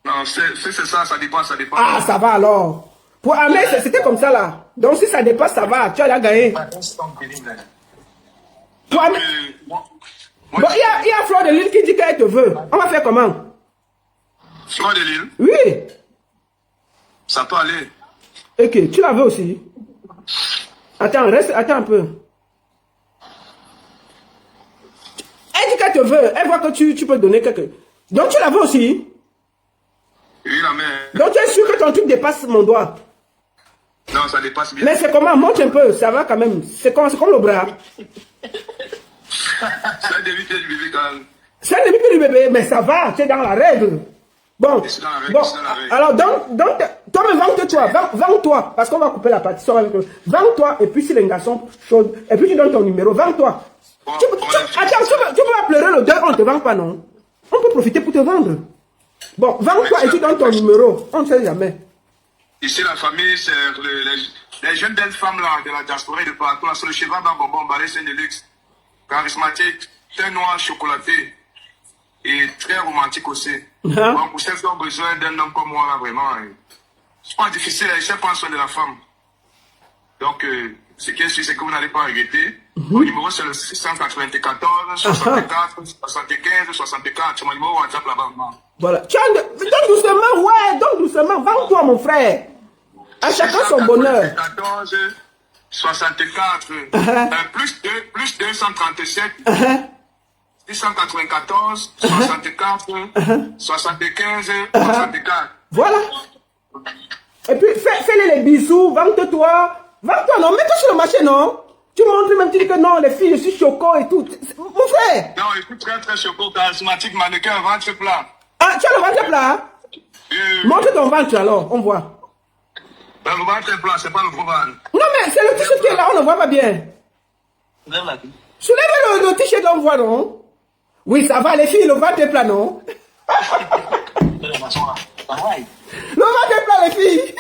Non, c'est ça, ça dépend. Ah, ça va alors. Pour Ahmed, c'était comme ça, là. Donc, si ça dépasse, ça va. Tu as gagné. Pour Ahmed... Bon, il y a Fleur de Lille qui dit qu'elle te veut. On va faire comment? Fleur de Lille? Oui. Ça peut aller. Ok, tu la veux aussi? Attends un peu. Elle dit qu'elle te veut. Elle voit que tu peux donner quelque... Donc tu la veux aussi? Oui, la mère. Donc tu es sûr que ton truc dépasse mon doigt? Non, ça dépasse bien. Mais c'est comment? Montre un peu, ça va quand même. C'est comme le bras. C'est un début du bébé quand même. C'est un début du bébé, mais ça va, tu es dans la règle. Bon, alors donc toi-même vends-toi, parce qu'on va couper la partie, vends-toi, et puis si les garçons chauds, et puis tu donnes ton numéro, vends-toi. Attends, tu peux pleurer le 2, on ne te vend pas, non? On peut profiter pour te vendre. Bon, vends-toi et tu donnes ton numéro, on ne sait jamais. Ici, la famille, c'est les jeunes belles femmes là, de la diaspora et de partout, c'est le cheval d'un bonbon, balai, c'est de luxe, charismatique, teint noir, chocolaté. Et très romantique aussi. Donc, pour ceux qui ont besoin d'un homme comme moi, là, vraiment, c'est pas difficile, je sais pas soin de la femme. Donc, ce qui est sûr, c'est que vous n'allez pas regretter. Mon numéro, c'est le 694 64 75 64. C'est mon numéro WhatsApp là-bas. Voilà. Donne doucement, vends-toi, mon frère. À chacun son bonheur. 14 64 plus 237. 694, 64, 75, 64. Voilà. Et puis, fais-les les bisous, vends-toi. Vends-toi, non, mets-toi sur le marché, non? Tu montres même, tu dis que non, les filles, je suis choco et tout. Mon frère. Non, je suis très, très choco, charismatique, mannequin, ventre plat. Ah, tu as le ventre plat? Montre ton ventre alors, on voit. Ben, le ventre plat, c'est pas le gros ventre. Non, mais c'est le t-shirt qui est là, on ne voit pas bien. Soulève le t-shirt, on voit, non? Oui, ça va, les filles, le ventre est plat, non? Le ventre est plat, les filles.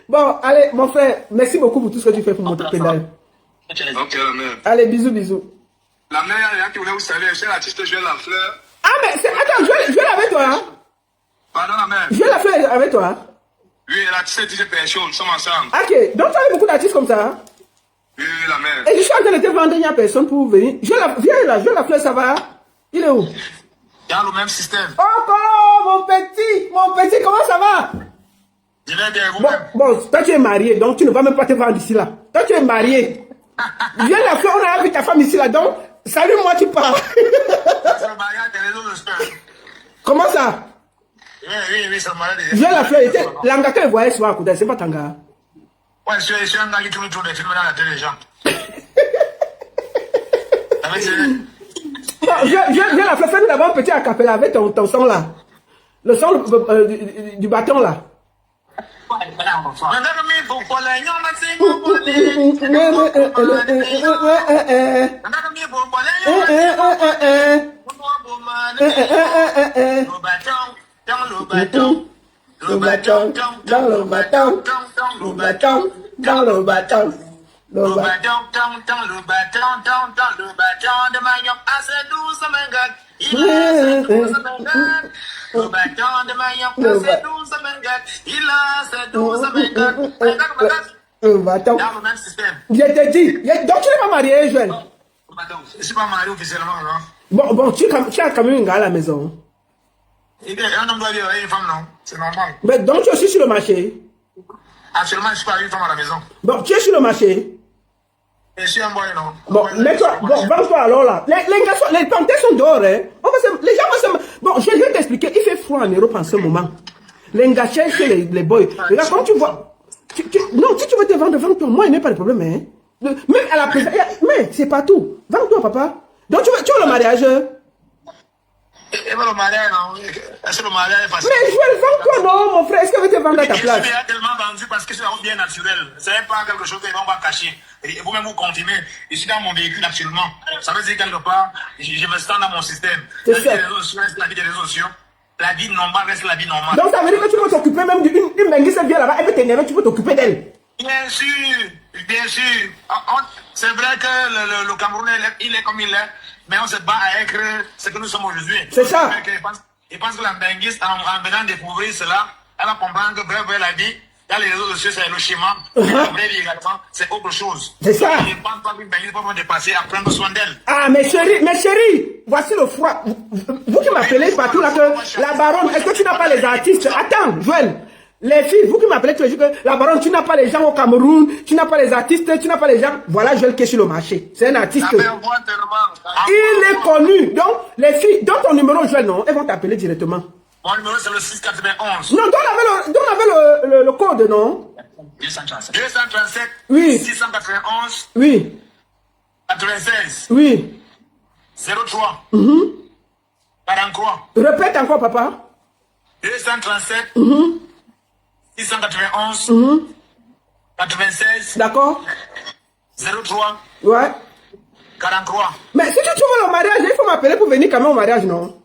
Bon, allez, mon frère, merci beaucoup pour tout ce que tu fais pour mon pédale. Ok, la mère. Allez, bisous. La mère, il y a qui voulait vous saluer, c'est l'artiste Joël Lafleur. Ah, mais attends, je vais avec toi. Hein? Pardon, la mère. Je vais la faire avec toi. Oui, l'artiste DJ Pécho, nous sommes ensemble. Ok, donc tu as beaucoup d'artistes comme ça. Hein? Oui, la mère. Et je suis en train de te vendre, il n'y a personne pour venir. Viens là, je la fleur, ça va? Il est où? Il y a le même système. Oh, mon petit, comment ça va? Je vais bien, vous-même. Bon, toi tu es marié, donc tu ne vas même pas te vendre ici là. Toi tu es marié. Viens la fleur, on a vu ta femme ici là, donc salut moi tu pars. C'est le mariage des réseaux de sport. Comment ça? Oui, c'est le mariage des Viens la fleur, l'anga que voyait soir à côté, c'est pas tanga. Ouais, je suis un gars qui tourne des films dans la télé, les gens. Viens la fleur, fais-nous d'abord un petit acapella avec ton son là. Le son du bâton là. Le bâton, dans le bâton, le bâton, dans le bâton. Le bâton de Mayon, assez douce, my God. Il a assez douce, my God. Le bâton de Mayon, assez douce, my God. Il a assez douce, my God. Le bâton. Dans le même système. Je te dis, donc tu n'es pas marié, Joël. Je ne suis pas marié officiellement, non? Bon, tu as quand même un gars à la maison. Un homme doit vivre avec une femme, non? C'est normal. Mais donc tu es aussi sur le marché. Actuellement, je ne suis pas avec une femme à la maison. Bon, tu es sur le marché. Je suis un boy, non? Bon, mets-toi, vends-toi alors là. Les garçons, les panthères sont dehors, hein. Les gens vont se... Bon, je vais t'expliquer, il fait froid en Europe en ce moment. Les gars cherchent les boys. Regarde, comme tu vois, Non, si tu veux te vendre, vends-toi. Moi, il n'y a pas de problème. Hein. Même à la présence. Mais c'est partout. Vends-toi, papa. Donc, tu veux le mariage? Et le mariage, non? Est-ce que le mariage est facile? Mais Joël, vends-toi, non, mon frère. Est-ce que tu veux te vendre à ta place? Je suis tellement vendu parce que c'est bien naturel. Ce n'est pas quelque chose qu'ils vont pas cacher. Et vous-même, vous continuez. Je suis dans mon véhicule actuellement. Ça veut dire quelque part, je me sens dans mon système. C'est La vie ça. des réseaux sociaux reste la vie des réseaux sociaux. La vie normale reste la vie normale. Donc, ça veut dire que tu peux t'occuper même d'une menguisse vient là-bas. Elle peut t'énerver, tu peux t'occuper d'elle. Bien sûr, bien sûr. C'est vrai que le Cameroun, il est comme il est, mais on se bat avec ce que nous sommes aujourd'hui. C'est ça. Je pense que la benguiste, en venant découvrir cela, elle va comprendre que bref, la vie, dans les réseaux sociaux, c'est le schéma. Mais la vraie vie également, c'est autre chose. C'est ça. Je ne pense pas qu'une benguiste peut me dépasser à prendre soin d'elle. Ah, mais chérie, voici le froid. Vous qui m'appelez partout là que la baronne, est-ce que tu n'as pas les artistes? Attends, Joël. Les filles, vous qui m'appelez tous les jours que la baronne, tu n'as pas les gens au Cameroun, tu n'as pas les artistes, tu n'as pas les gens. Voilà Joël qui est sur le marché. C'est un artiste. Il est connu. Donc, les filles, donne ton numéro, Joël, non? Elles vont t'appeler directement. Mon numéro, c'est le 691. Non, donne avec le code, non? 237. Oui. 691. Oui. 96. Oui. 03. 43. Répète encore, papa. 237. 691. 96. D'accord? 03. Ouais. 43. Mais si tu trouves le mariage, il faut m'appeler pour venir quand même au mariage, non?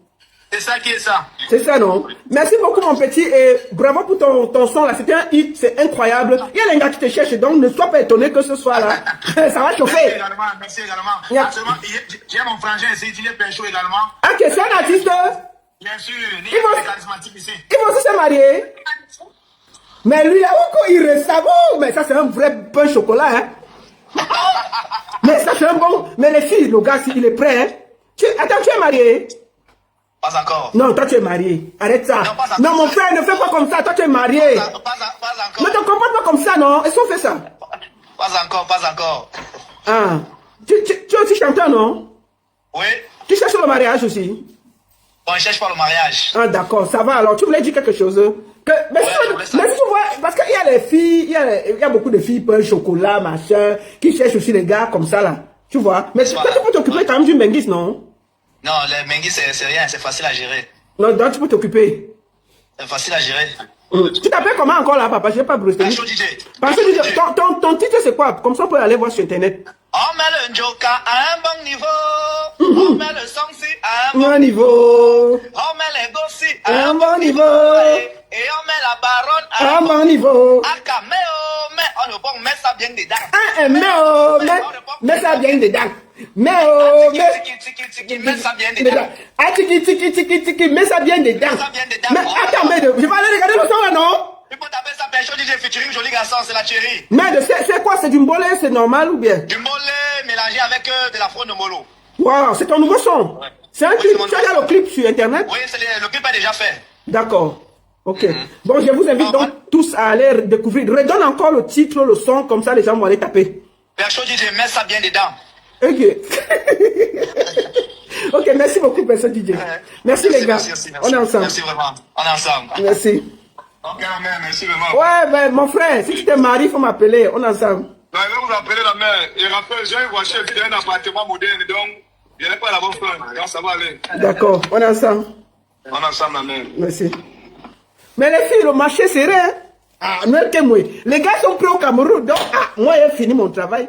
C'est ça qui est ça. C'est ça, non? Merci beaucoup, mon petit, et bravo pour ton son, là. C'était un hit, c'est incroyable. Il y a les gars qui te cherchent, donc ne sois pas étonné que ce soit là. Ça va Merci chauffer. également. Merci également. Yeah. Actuellement, j'ai mon frangin ici, il est pécho également. Ok, c'est un artiste. Bien sûr, il vont- est charismatique ici. Ils vont aussi se marier. Mais lui, il reste ça bon. Mais ça, c'est un vrai pain au chocolat, hein. Mais ça, c'est un bon. Mais les filles, le gars, il est prêt, hein. Attends, tu es marié? Pas encore. Non, toi, tu es marié. Arrête ça. Non, pas encore. Non, mon frère, ne fais pas comme ça. Toi, tu es marié. Pas encore. Ne te comporte pas comme ça, non? Est-ce qu'on fait ça? Pas encore. Ah. Tu es aussi chanteur, non? Oui. Tu cherches le mariage aussi? On ne cherche pas le mariage. Ah, d'accord, ça va alors. Tu voulais dire quelque chose? Mais si tu vois, parce qu'il y a les filles, il y a beaucoup de filles, pain, chocolat, machin, qui cherchent aussi les gars comme ça, là. Tu vois? Mais toi, tu peux t'occuper quand même d'une benguisse, non? Non, les menguis, c'est rien, c'est facile à gérer. Non, donc tu peux t'occuper. C'est facile à gérer. Tu t'appelles comment encore là, papa? Je n'ai pas brusqué. Pacho DJ. Parce que ton titre, c'est quoi? Comme ça, on peut aller voir sur Internet. On met le Njoka à un bon niveau. On met le Songsi à un bon Un niveau. On met les Gossi À un bon niveau. Et on met la baronne à Un bon niveau. À Caméo, mais on ne peut mettre ça bien dedans. Mais ça vient dedans. Mais Mets ça bien dedans. Ah, tiki, mais ça vient dedans. Ça vient dedans. Mais attends, mais je vais aller regarder le son là, non? Tu peux taper ça Pacho DJ featuring joli garçon, c'est la chérie. Mais c'est quoi? C'est du mbolé, c'est normal ou bien? Du mollet mélangé avec de la fraude de molo. Wow, c'est ton nouveau son. Ouais. C'est un Oui, clip. c'est mon Tu as nouveau le clip sur Internet? Oui, le clip est déjà fait. D'accord. Ok. Bon, je vous invite donc tous à aller découvrir. Redonne encore le titre, le son, comme ça les gens vont aller taper. Pacho DJ, mets ça bien dedans. Ok. Ok, merci beaucoup, personne DJ. Merci les gars. Merci. On est ensemble. Merci vraiment. On est ensemble. Merci. Ok, merci vraiment. Ouais, ben, mon frère, si tu te maries, il faut m'appeler. On est ensemble. Non, il va vous appeler la mère. Et rappelle, j'ai une voiture qui est un appartement moderne, donc il n'est pas la bonne fleur. Donc ça va aller. D'accord, on est ensemble. On est ensemble, la mère. Merci. Mais les filles, le marché c'est rien. Ah, Noël Kemoui. Les gars sont prêts au Cameroun. Donc, moi, j'ai fini mon travail.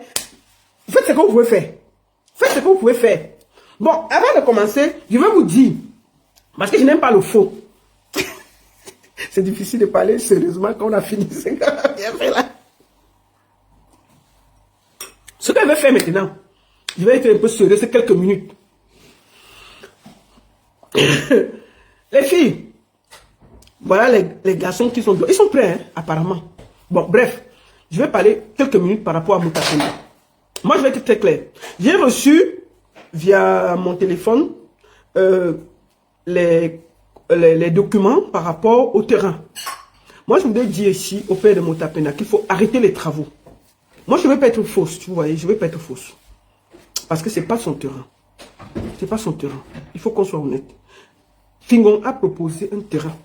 Faites ce que vous pouvez faire. Faites ce que vous pouvez faire. Bon, avant de commencer, je vais vous dire, parce que je n'aime pas le faux. C'est difficile de parler sérieusement quand on a fini. C'est bien fait là. Ce que je vais faire maintenant, je vais être un peu sérieux, c'est quelques minutes. Les filles, voilà les garçons qui sont... Ils sont prêts, hein, apparemment. Bon, bref, je vais parler quelques minutes par rapport à Moutapena. Moi, je vais être très clair. J'ai reçu, via mon téléphone, les documents par rapport au terrain. Moi, je voudrais dire ici, au père de Moutapena, qu'il faut arrêter les travaux. Moi, je ne vais pas être fausse, tu vois, je ne vais pas être fausse. Parce que ce n'est pas son terrain. Ce n'est pas son terrain. Il faut qu'on soit honnête. Fingon a proposé un terrain.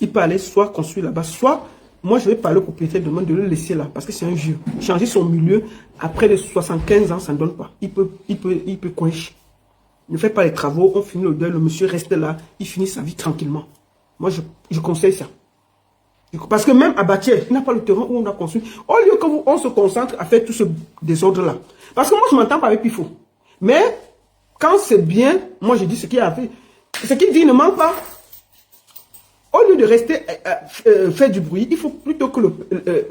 Il peut aller soit construire là-bas, soit moi je vais parler au propriétaire demain de le laisser là, parce que c'est un vieux. Changer son milieu, après les 75 ans, ça ne donne pas. Il peut coincher. Ne fait pas les travaux, on finit le deuil, le monsieur reste là, il finit sa vie tranquillement. Moi, je conseille ça. Parce que même à Batier, il n'a pas le terrain où on a construit. Au lieu qu'on se concentre à faire tout ce désordre-là. Parce que moi, je ne m'entends pas avec Pifo. Mais, quand c'est bien, moi, je dis ce qu'il a fait. Ce qu'il dit ne manque pas. Au lieu de rester faire du bruit, il faut plutôt que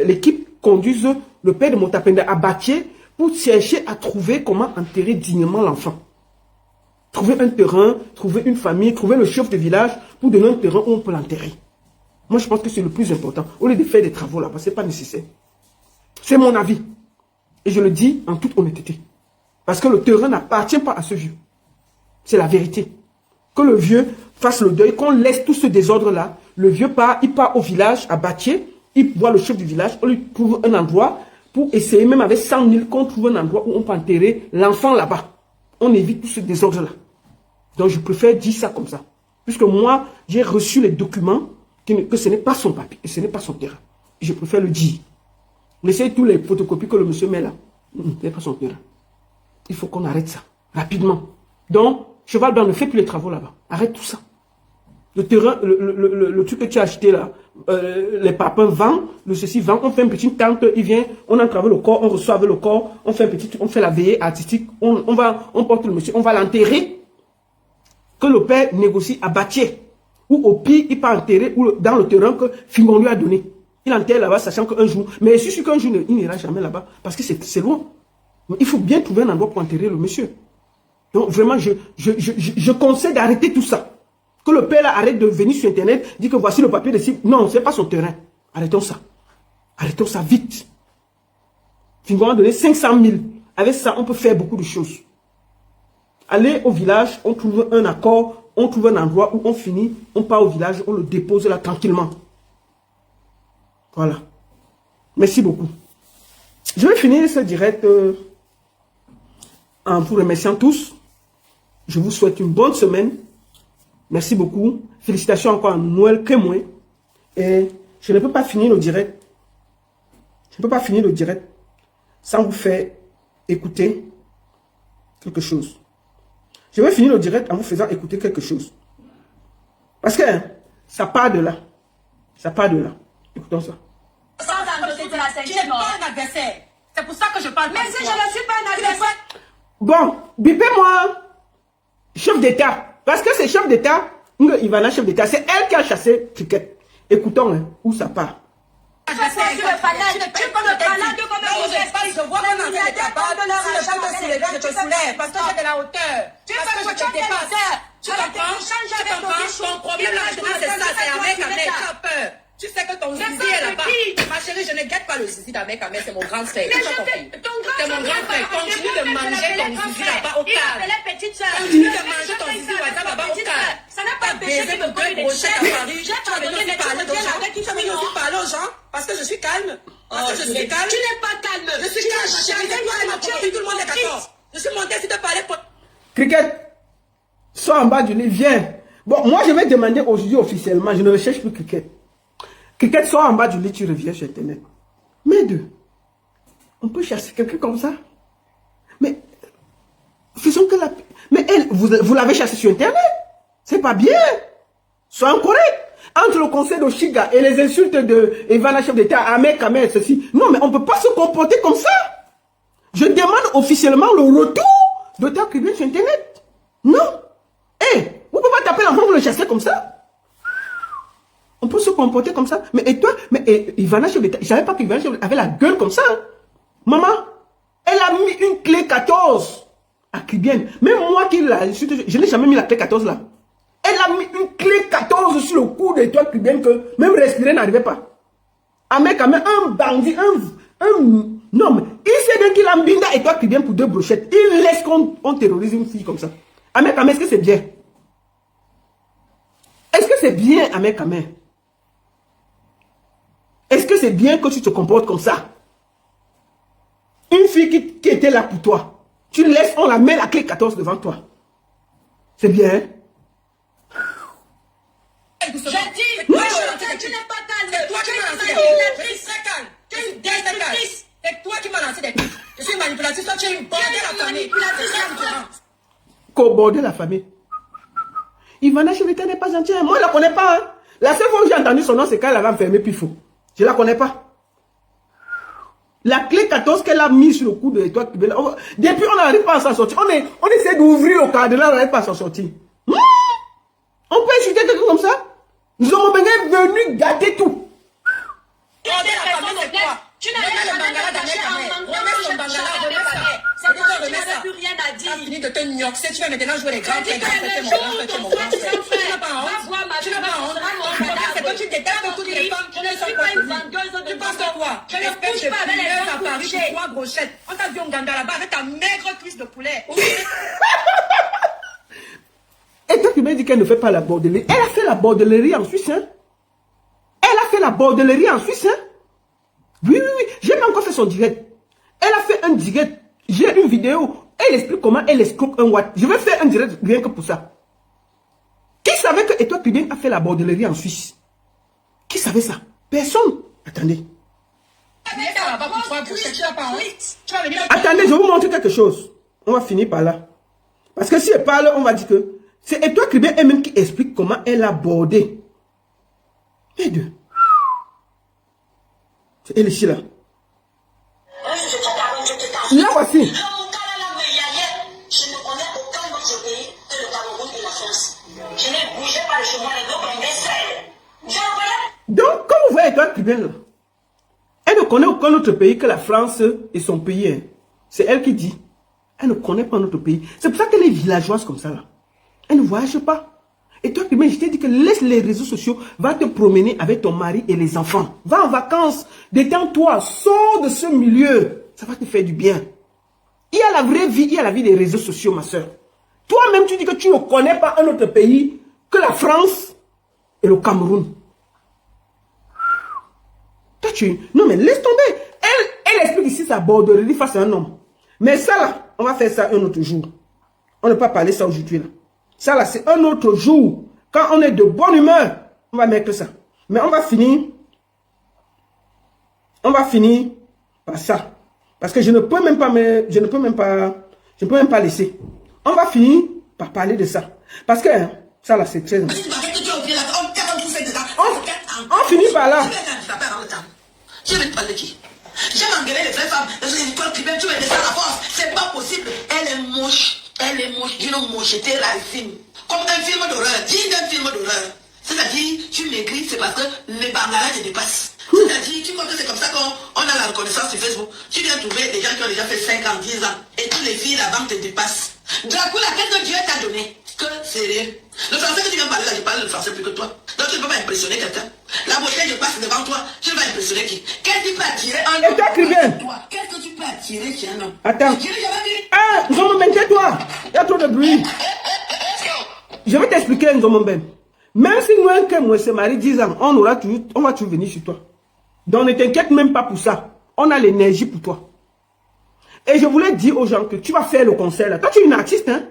l'équipe conduise le père de Motapenda à Batier pour chercher à trouver comment enterrer dignement l'enfant. Trouver un terrain, trouver une famille, trouver le chef de village pour donner un terrain où on peut l'enterrer. Moi, je pense que c'est le plus important. Au lieu de faire des travaux là-bas, ce n'est pas nécessaire. C'est mon avis. Et je le dis en toute honnêteté. Parce que le terrain n'appartient pas à ce vieux. C'est la vérité. Que le vieux fasse le deuil, qu'on laisse tout ce désordre-là. Le vieux part, il part au village, à Batier. Il voit le chef du village, on lui trouve un endroit pour essayer, même avec 100 000, qu'on trouve un endroit où on peut enterrer l'enfant là-bas. On évite tout ce désordre-là. Donc, je préfère dire ça comme ça. Puisque moi, j'ai reçu les documents que ce n'est pas son papier, et ce n'est pas son terrain. Et je préfère le dire. Laissez tous les photocopies que le monsieur met là. Ce n'est pas son terrain. Il faut qu'on arrête ça, rapidement. Donc, Cheval Blanc, ne fait plus les travaux là-bas. Arrête tout ça. Le terrain, le truc que tu as acheté là, les papins vendent, le ceci vend, on fait une petite tente, il vient, on entrave le corps, on reçoit avec le corps, on fait la veillée artistique, on porte le monsieur, on va l'enterrer. Que le père négocie à Batier. Ou au pire, il peut enterrer dans le terrain que Fingon lui a donné. Il enterre là-bas, sachant qu'un jour, mais je suis sûr qu'un jour, il n'ira jamais là-bas, parce que c'est loin. Mais il faut bien trouver un endroit pour enterrer le monsieur. Donc vraiment, je conseille d'arrêter tout ça. Que le père là, arrête de venir sur Internet, dire que voici le papier de cible. Non, ce n'est pas son terrain. Arrêtons ça. Arrêtons ça vite. Fingon a donné 500 000. Avec ça, on peut faire beaucoup de choses. Allez au village, on trouve un accord, on trouve un endroit où on finit, on part au village, on le dépose là tranquillement. Voilà. Merci beaucoup. Je vais finir ce direct en vous remerciant tous. Je vous souhaite une bonne semaine. Merci beaucoup. Félicitations encore à Noël Kémoué. Et je ne peux pas finir le direct. Je ne peux pas finir le direct sans vous faire écouter quelque chose. Je vais finir le direct en vous faisant écouter quelque chose. Parce que ça part de là. Ça part de là. Écoutons ça. Tu n'es pas un adversaire. C'est pour ça que je parle. Même si je ne suis pas un adversaire. Bon, bipez-moi. Chef d'État. Parce que c'est chef d'État, Ivana, chef d'État, c'est elle qui a chassé Cricket. Écoutons hein, où ça part. Je vois qu'on a fait capable, si je peux te soulever, je te soulève, parce que j'ai de la hauteur, parce que je te dépasse. Tu comprends? Ton problème là, c'est ça, c'est avec Ahmed, tu as peur. Tu sais que ton zizi est là-bas. Ma chérie, je ne guette pas le zizi d'Ahmed, c'est mon grand frère. C'est mon grand frère. Continue de manger ton zizi là-bas au calme. Continue de manger ton zizi là-bas au calme. Ça n'a pas baisé de deux brochettes à Paris. Tu as venu aussi parler aux gens. Tu as venu aussi parler aux gens. Parce que je suis calme. Parce que je suis calme. Tu n'es pas calme. Je suis calme, ma chérie. Tout le monde est d'accord. Je suis montée ici te parler pour... Cricket, sois en bas du lit, viens. Bon, moi je vais demander aujourd'hui officiellement, je ne recherche plus Cricket. Cricket, sois en bas du lit, tu reviens sur Internet. Mais on peut chasser quelqu'un comme ça. Mais, faisons que la... Mais elle, vous l'avez chassé sur Internet. C'est pas bien. Soyons corrects. Entre le conseil de Chiga et les insultes de Ivana, chef d'État, Ahmed, Kamer, ceci. Non, mais on ne peut pas se comporter comme ça. Je demande officiellement le retour de ta criminelle sur Internet. Non. Hé, vous ne pouvez pas taper l'enfant pour le chasser comme ça. On peut se comporter comme ça. Mais et toi, mais Ivana, chef d'État, je ne savais pas qu'Ivana avait la gueule comme ça. Hein. Maman, elle a mis une clé 14 à Kribienne. Même moi qui l'ai, je n'ai jamais mis la clé 14 là. Elle a mis une clé 14 sur le cou de toi Kribienne que même respirer n'arrivait pas. Ahmed, un bandit, non, mais il sait bien qu'il a mbinda et toi Kribienne pour 2 brochettes. Il laisse qu'on terrorise une fille comme ça. Ahmed, est-ce que c'est bien? Est-ce que c'est bien, Ahmed? Est-ce que c'est bien que tu te comportes comme ça? Une fille qui était là pour toi, tu laisses, on la met la clé 14 devant toi. C'est bien, hein? Je dis, moi je Tu n'es pas calme. C'est toi qui m'as lancé des pics. Je suis très calme. Tu es une destructrice. C'est toi qui m'as lancé des pics. Je suis manipulatrice. Toi, tu es une bordée la famille. Border la famille. Ivana Chevita n'est pas gentille. Moi, je la connais pas. Hein. La seule fois où j'ai entendu son nom, c'est quand elle avait enfermé Pifo. Je la connais pas. La clé 14 qu'elle a mise sur le cou de toi, depuis on n'arrive pas à s'en sortir. On essaie d'ouvrir le cadenas, on n'arrive pas à s'en sortir. On peut insulter quelqu'un comme ça? Nous sommes venus gâter tout. Tu n'avais jamais attaché un manteau, je n'avais plus rien à dire. Tu as fini de te gnoxer, tu vas maintenant jouer les grands frères. Tu n'as pas honte. C'est que tu détestes toutes les femmes. Je ne suis pas une vendeuse de penses quoi? Je ne couche pas avec les gens à Paris pour 3 brochettes. On t'a vu au Ganda là-bas avec ta maigre cuisse de poulet. Et toi, tu m'as dit qu'elle ne fait pas la bordellerie. Elle a fait la bordellerie en Suisse, hein? Elle a fait la bordellerie en Suisse, hein? Oui. J'ai même encore fait son direct. Elle a fait un direct. J'ai une vidéo. Elle explique comment elle escroque un watt. Je vais faire un direct rien que pour ça. Qui savait que Etoile Cubaine a fait la bordellerie en Suisse? Qui savait ça? Personne. Attendez. Attendez, je vais vous montrer quelque chose. On va finir par là. Parce que si elle parle, on va dire que c'est Etoile Cubaine elle-même qui explique comment elle a bordé. Mais deux. C'est elle ici là. Là voici. Je ne connais aucun autre pays que le Cameroun et la France. Je n'ai bougé pas de chez moi, les deux comme des selles. Donc, comme vous voyez, Etoile Cubaine là, elle ne connaît aucun autre pays que la France et son pays. Hein. C'est elle qui dit. Elle ne connaît pas notre pays. C'est pour ça qu'elle est villageoise comme ça là. Elle ne voyage pas. Et toi, je t'ai dit que laisse les réseaux sociaux, va te promener avec ton mari et les enfants. Va en vacances, détends-toi, sors de ce milieu. Ça va te faire du bien. Il y a la vraie vie, il y a la vie des réseaux sociaux, ma soeur. Toi-même, tu dis que tu ne connais pas un autre pays que la France et le Cameroun. Toi, non, mais laisse tomber. Elle explique ici sa borderie face à un homme. Mais ça, là, on va faire ça un autre jour. On ne peut pas parler ça aujourd'hui, là. Ça là, c'est un autre jour. Quand on est de bonne humeur, on va mettre ça. Mais on va finir par ça. Parce que je ne peux même pas laisser. On va finir par parler de ça. Parce que ça là, c'est très important. On finit par là. Je vais te parler de qui? J'aime engueuler les vraies femmes. Tu veux aider ça à la force. C'est pas possible. Elle est moche. Elle est moche, d'une mocheté racine. Comme un film d'horreur, digne d'un film d'horreur. C'est-à-dire, tu maigris, c'est parce que les Bangalas te dépassent. C'est-à-dire, tu crois que c'est comme ça qu'on a la reconnaissance sur Facebook. Tu viens trouver des gens qui ont déjà fait 5 ans, 10 ans, et toutes les filles là-bas te dépassent. Dracula, qu'est-ce que Dieu t'a donné? Que sérieux? Le français que tu viens parler là, je parle le français plus que toi. Donc tu ne peux pas impressionner quelqu'un. La beauté, je passe devant toi, tu ne vas impressionner qui? Qu'est-ce que tu peux attirer un homme? Qu'est-ce que tu peux attirer chez un homme? Attends. Ah, Nzomomben, tais-toi. Il y a trop de bruit. Je vais t'expliquer, Nzomomben. Même si moi se marie 10 ans, on va toujours venir sur toi. Donc ne t'inquiète même pas pour ça. On a l'énergie pour toi. Et je voulais dire aux gens que tu vas faire le concert là. Toi, tu es une artiste, hein?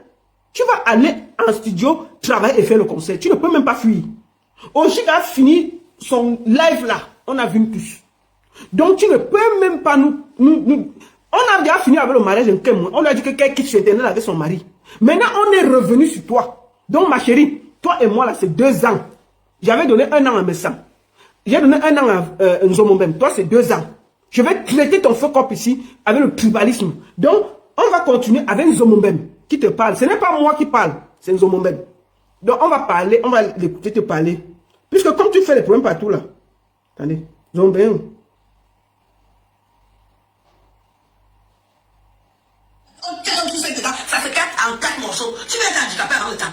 Tu vas aller en studio, travailler et faire le concert. Tu ne peux même pas fuir. Oshik a fini son live là. On a vu tous. Donc tu ne peux même pas nous. On a déjà fini avec le mariage d'un Kémoun. On lui a dit que quelqu'un quitte sur Internet avec son mari. Maintenant, on est revenu sur toi. Donc ma chérie, toi et moi là, c'est 2 ans. J'avais donné 1 an à Messam. J'ai donné 1 an à Nzomomben. Toi, c'est 2 ans. Je vais traiter ton faux corps ici avec le tribalisme. Donc, on va continuer avec Nzomomben qui te parle. Ce n'est pas moi qui parle, c'est Nzomomben. Donc, on va parler, on va l'écouter te parler. Puisque comme tu fais les problèmes partout là. Attendez, Nzomomben. Ça se casse en 4 morceaux. Tu vas être handicapé avant le temps.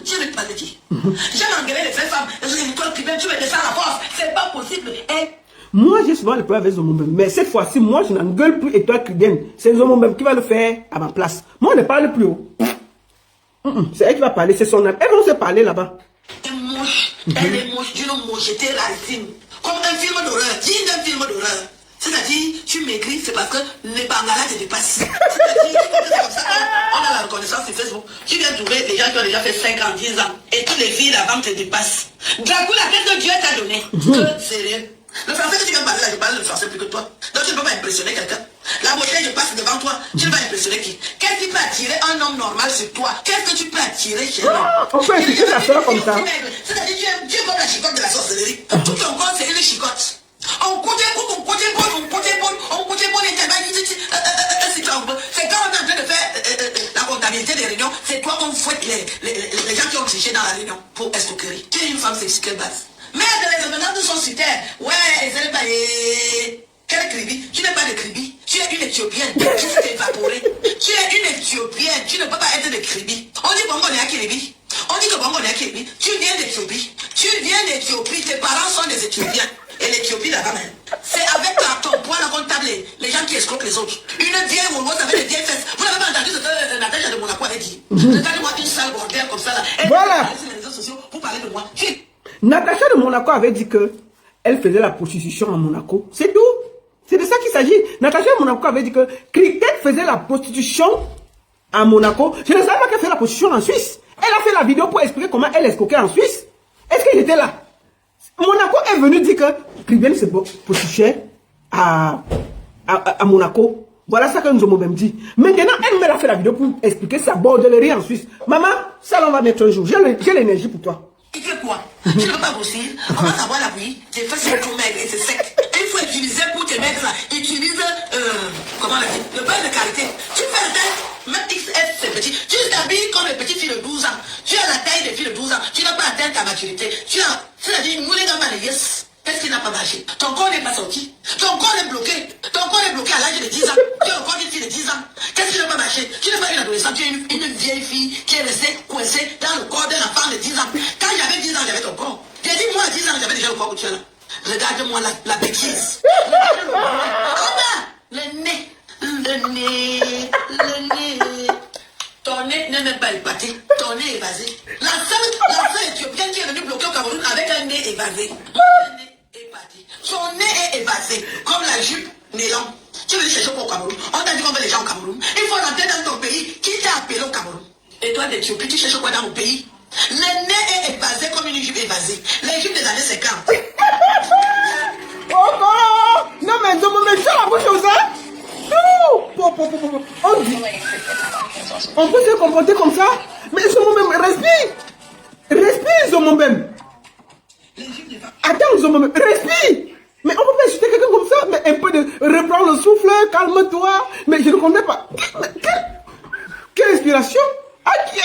Tu veux te parler de qui? J'aime engueuler les vraies femmes. Tu veux aider ça à la force. C'est pas possible. Moi, j'ai souvent le problème avec Nzomomben. Mais cette fois-ci, moi, je n'engueule plus Etoile Cubaine. C'est Nzomomben qui va le faire à ma place. Moi, on ne parle plus haut. C'est elle qui va parler, c'est son âme. Elles vont se parler là-bas. Elle est moche. Elle est moche d'une mocheté racine. Comme un film d'horreur. Digne d'un film d'horreur. C'est-à-dire, tu m'écris, c'est parce que les Bangala te dépassent. C'est-à-dire, c'est comme ça qu'on a la reconnaissance sur Facebook. Tu viens trouver des gens qui ont déjà fait 5 ans, 10 ans, et toutes les filles là-bas te dépassent. Dracula, qu'est-ce que Dieu t'a donné? Que sérieux. Le français que tu viens parler là, je parle le français plus que toi. Donc tu ne peux pas impressionner quelqu'un. La beauté, je passe devant toi, tu ne vas impressionner qui? Qu'est-ce qui peut attirer un homme normal sur toi? Qu'est-ce que tu peux attirer chez lui? On peut expliquer la soeur comme ça. C'est-à-dire, tu es comme la chicotte de la sorcellerie. Tout ton corps, c'est une chicotte. On côté bon, c'est quand on est en train de faire la comptabilité des réunions, c'est toi qu'on fouette les gens qui ont triché dans la réunion pour escroquerie. Tu es une femme sexy, quelle base? Mais les événements sont sur terre. Ouais, ils n'aiment pas les... Quel cribi? Tu n'es pas de cribi. Tu es une Éthiopienne qui s'est évaporée. Tu es une Éthiopienne. Tu ne peux pas être de cribi. On dit Bongo n'est à Kiribi. On dit que Bongo n'est à Kiribi. Tu viens d'Éthiopie. Tu viens d'Éthiopie. Tes parents sont des Éthiopiens. Et l'Éthiopie là-bas même. C'est avec ton poids la comptable les gens qui escroquent les autres. Une vieille Wolof avec des vieilles fesses. Vous n'avez pas entendu ce que Natacha de Monaco avait dit? Regardez-moi une sale bordel comme ça là. Voilà. Sur les réseaux sociaux pour parler de moi. Natacha de Monaco avait dit que elle faisait la prostitution à Monaco. C'est tout. C'est de ça qu'il s'agit. Natacha de Monaco avait dit que Cricket faisait la prostitution à Monaco. Je ne savais pas qu'elle fait la prostitution en Suisse. Elle a fait la vidéo pour expliquer comment elle escroquait en Suisse. Est-ce qu'elle était là? Monaco est venu dire que Cricket se prostituait à Monaco. Voilà ça que nous avons même dit. Maintenant, elle a fait la vidéo pour expliquer sa bordellerie en Suisse. Maman, ça on va mettre un jour. J'ai l'énergie pour toi. Tu fais quoi? Tu ne peux pas grossir. On va savoir la pluie. Tes fesses sont trop maigres et c'est sec. Il faut utiliser pour tes maigres là. Utilise, comment on dit, le beurre de karité. Tu fais la taille, même XS c'est petit. Tu t'habilles comme les petites filles de 12 ans. Tu as la taille des filles de 12 ans. Tu n'as pas atteint ta maturité. Tu as, c'est-à-dire, nous les gars, yes. Qu'est-ce qui n'a pas marché? Ton corps n'est pas sorti. Ton corps est bloqué. Ton corps est bloqué à l'âge de 10 ans. Tu es encore une fille de 10 ans. Qu'est-ce qui n'a pas marché? Tu n'es pas une adolescente, tu es une vieille fille qui est restée coincée dans le corps d'un enfant de 10 ans. Quand j'avais 10 ans, j'avais ton corps. J'ai dit, moi à 10 ans, j'avais déjà le corps où tu es là. Regarde-moi la bêtise. Le nez. Le nez. Le nez. Ton nez n'est même pas épaté. Ton nez est évasé. La seule éthiopienne qui est venue bloquer au Cameroun avec un nez évasé. Son nez est évasé, comme la jupe nylon. Tu veux chercher quoi au Cameroun? On t'a dit qu'on veut les gens au Cameroun. Il faut rentrer dans ton pays. Qui t'a appelé au Cameroun? Et toi, d'Éthiopie, tu cherches quoi dans mon pays? Le nez est évasé comme une jupe évasée. Les jupes des années 50. Oh non, mais je me mets sur la bouche comme ça. Non. On peut se comporter comme ça. Mais ils sont même. Respire, ils même. Attends, ils même. Respire. Mais on peut pas insulter quelqu'un comme ça. Mais un peu de reprendre le souffle, calme-toi. Mais je ne comprends pas. Quelle inspiration. Adieu.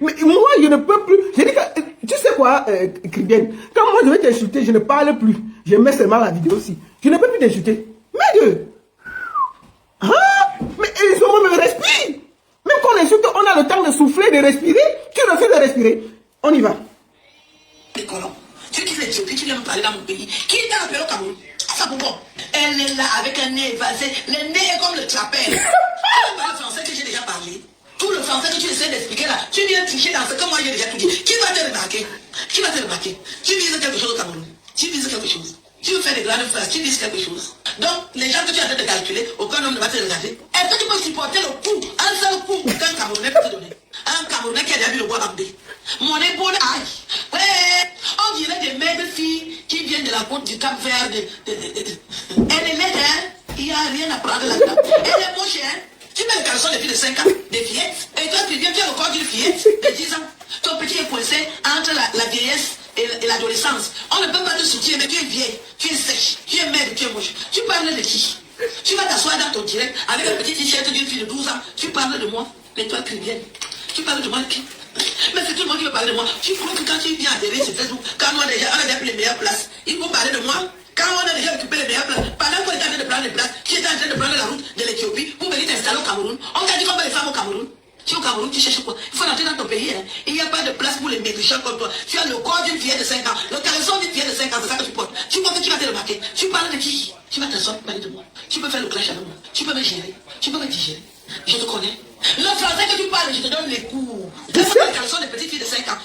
Mais moi, je ne peux plus. Je dis que, tu sais quoi, Cribienne, quand moi je vais t'insulter, je ne parle plus. Je mets seulement la vidéo aussi. Je ne peux plus t'insulter. Mais Dieu. Ah, mais ils ont même respire. Même quand on insulte, on a le temps de souffler, de respirer. Tu refuses de respirer. On y va. Les colons. Tu quittes l'Éthiopie, tu viens me parler dans mon pays. Qui t'a appelé au Cameroun? Ça pour bon. Elle est là avec un nez évasé. Le nez est comme le trapèze. Tu parles français que j'ai déjà parlé. Tout le français que tu essaies d'expliquer là, tu viens tricher dans ce que moi j'ai déjà tout dit. Qui va te remarquer? Qui va te remarquer? Tu vises quelque chose au Cameroun. Tu vises quelque chose. Tu veux faire des grandes phrases, tu vises quelque chose. Donc, les gens que tu es en train de calculer, aucun homme ne va te regarder. Est-ce que tu peux supporter le coup, un seul coup qu'un Camerounais peut te donner? Un Camerounais qui a déjà vu le bois bambé. Mon épaule, aïe. Ouais, on dirait des maigres filles qui viennent de la côte du Cap Vert. Elle est laide, hein? Il n'y a rien à prendre là-dedans. Elle est moche, hein? Tu mets le caleçon des filles de 5 ans, des fillettes, et toi tu viens, tu as le corps d'une fillette de 10 ans. Ton petit est coincé entre la vieillesse et l'adolescence. On ne peut pas te soutenir, mais tu es vieille, tu es sèche, tu es maigre, tu es moche. Tu parles de qui? Tu vas t'asseoir dans ton direct avec un petit t-shirt d'une fille de 12 ans. Tu parles de moi, mais toi Cribienne. Tu parles de moi qui? Mais c'est tout le monde qui veut parler de moi. Tu crois que quand tu viens adhérer sur Facebook, quand on a déjà pris les meilleures places, il faut parler de moi? Quand on a déjà occupé les meilleures places, pendant qu'on était en train de prendre les places, tu étais en train de prendre la route de l'Éthiopie pour venir t'installer au Cameroun. On t'a dit qu'on veut les femmes au Cameroun. Tu es au Cameroun, tu cherches quoi? Il faut rentrer dans ton pays. Hein. Il n'y a pas de place pour les maigrichons comme toi. Tu as le corps d'une fille de 5 ans, le caleçon d'une fille de 5 ans, c'est ça que tu portes. Tu crois que tu vas te remarquer? Tu parles de qui? Tu vas t'asseoir pour parler de moi. Tu peux faire le clash avec moi. Tu peux me gérer. Tu peux me digérer. Je te connais. Le français que tu parles, je te donne les cours. Tu as le caleçon des petites filles de 5 ans.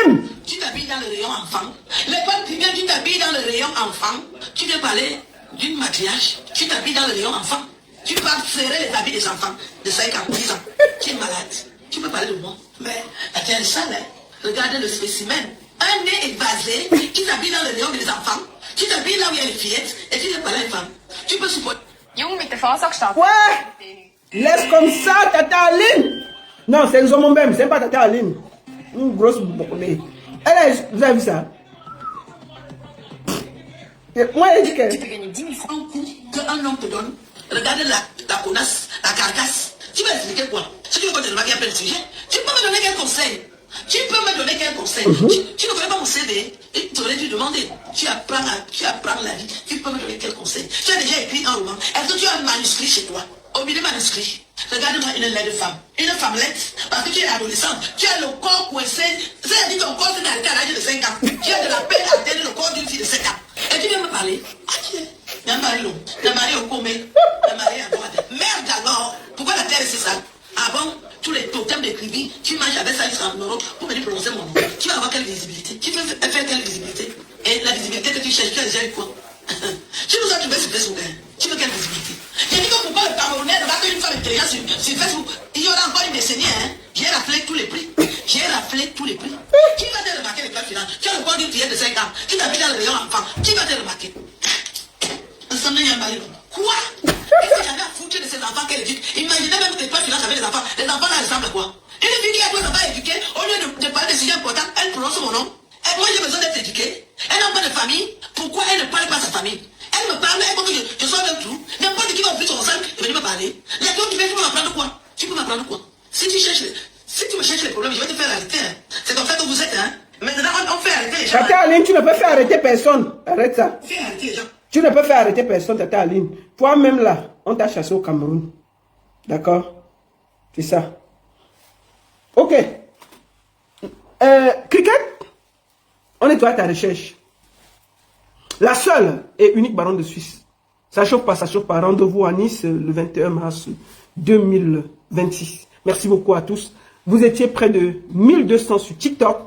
Même. Tu t'habilles dans le rayon enfant. Les femmes qui viennent, tu t'habilles dans le rayon enfant. Tu viens parler d'une maquillage, tu t'habilles dans le rayon enfant. Tu vas serrer les habits des enfants de 5 ans, 10 ans. Tu es malade. Tu peux parler de moi. Mais la terre est sale, hein. Regardez le spécimen. Un nez évasé, tu t'habilles dans le rayon des enfants. Tu t'habilles là où il y a les fillettes et tu ne parles pas les femmes. Tu peux supporter. Ouais! Laisse comme ça, Tata Aline! Non, c'est Zomo même, c'est pas Tata Aline. Une grosse bouclée. Vous avez vu ça? Moi, elle dit que... Tu peux gagner 10 000 francs qu'un homme te donne. Regarde la connasse, la carcasse. Tu vas expliquer quoi? Si tu veux continuer à maquiller un sujet, tu peux me donner quel conseil? Tu peux me donner quel conseil? Tu ne connais pas mon CV. Tu aurais dû demander. Tu apprends la vie. Tu peux me donner quel conseil? Tu as déjà écrit un roman. Est-ce que tu as un manuscrit chez toi? Au milieu manuscrit. Regarde-moi une laide femme. Une femmelette. Parce que tu es adolescente. Tu as le corps coincé. C'est-à-dire que ton corps s'est arrêté à l'âge de 5 ans. Tu as de la peine à atteindre le corps d'une fille de 7 ans. Et tu viens me parler. Ah, tu es. Il y a un mari long. Il y a un mari au comé. Il y a un mari à droite. Merde alors. Pourquoi la terre est si sale? Ah bon? Tous les totems d'écrivain, tu manges avec ça jusqu'en Europe pour venir prononcer mon nom. Tu vas avoir quelle visibilité? Tu peux faire quelle visibilité? Et la visibilité que tu cherches, tu as déjà eu quoi? Tu nous as trouvé sur Facebook. Tu veux quelle visibilité? J'ai dit que pourquoi le Camerounais ne va qu'une femme intelligente sur Facebook? Il y aura encore une décennie, hein? J'ai raflé tous les prix. Qui va te remarquer les plans finales? Tu as le corps d'une fillette de 5 ans. Tu t'habilles dans le rayon enfant. Qui va te remarquer? Quoi? Qu'est-ce que j'avais à foutre de ces enfants qu'elle éduque? Imaginez même que les plans finales avec les enfants. Les enfants là ressemblent à quoi? Une fille qui a 2 enfants éduqués, au lieu de parler de sujets importants, elle prononce mon nom. Et moi j'ai besoin d'être éduquée. Elle n'a pas de famille. Pourquoi elle ne parle pas à sa famille? Elle me parle, elle veut que je sois avec tout. N'importe qui va ouvrir son sac et venir me parler. Il y a d'autres qui viennent, tu peux m'apprendre quoi? Tu peux m'apprendre quoi? Si tu me cherches les problèmes, je vais te faire arrêter. Hein. C'est comme ça que vous êtes, hein? Maintenant, on fait arrêter les gens. Tata Aline, tu ne peux faire arrêter personne. Arrête ça. Fais arrêter les gens. Tu ne peux faire arrêter personne, Tata Aline. Toi-même là, on t'a chassé au Cameroun. D'accord? C'est ça. Ok. Cricket, on est à ta recherche. La seule et unique baronne de Suisse. Ça chauffe pas, ça chauffe pas. Rendez-vous à Nice le 21 mars 2026. Merci beaucoup à tous. Vous étiez près de 1200 sur TikTok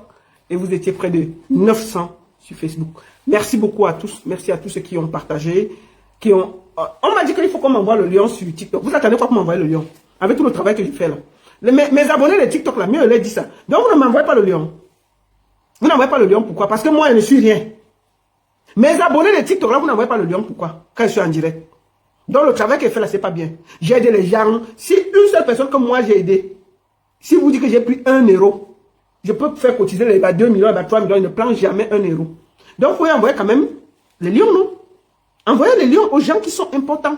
et vous étiez près de 900 sur Facebook. Merci beaucoup à tous. Merci à tous ceux qui ont partagé, qui ont... On m'a dit qu'il faut qu'on m'envoie le lien sur TikTok. Vous attendez quoi pour m'envoyer le lien? Avec tout le travail que je fais là. Mes abonnés de TikTok là, mieux je leur dis ça. Donc vous ne m'envoyez pas le lien. Vous n'envoyez pas le lien, pourquoi? Parce que moi je ne suis rien. Mes abonnés de TikTok là, vous n'envoyez pas le lien, pourquoi? Quand je suis en direct. Donc le travail que je fais là, c'est pas bien. J'ai aidé les gens. Si une seule personne comme moi j'ai aidé, si vous dites que j'ai pris 1 euro, je peux faire cotiser les 2 millions, les 3 millions, je ne prends jamais 1 euro. Donc vous pouvez envoyer quand même les lions, non? Envoyez les lions aux gens qui sont importants.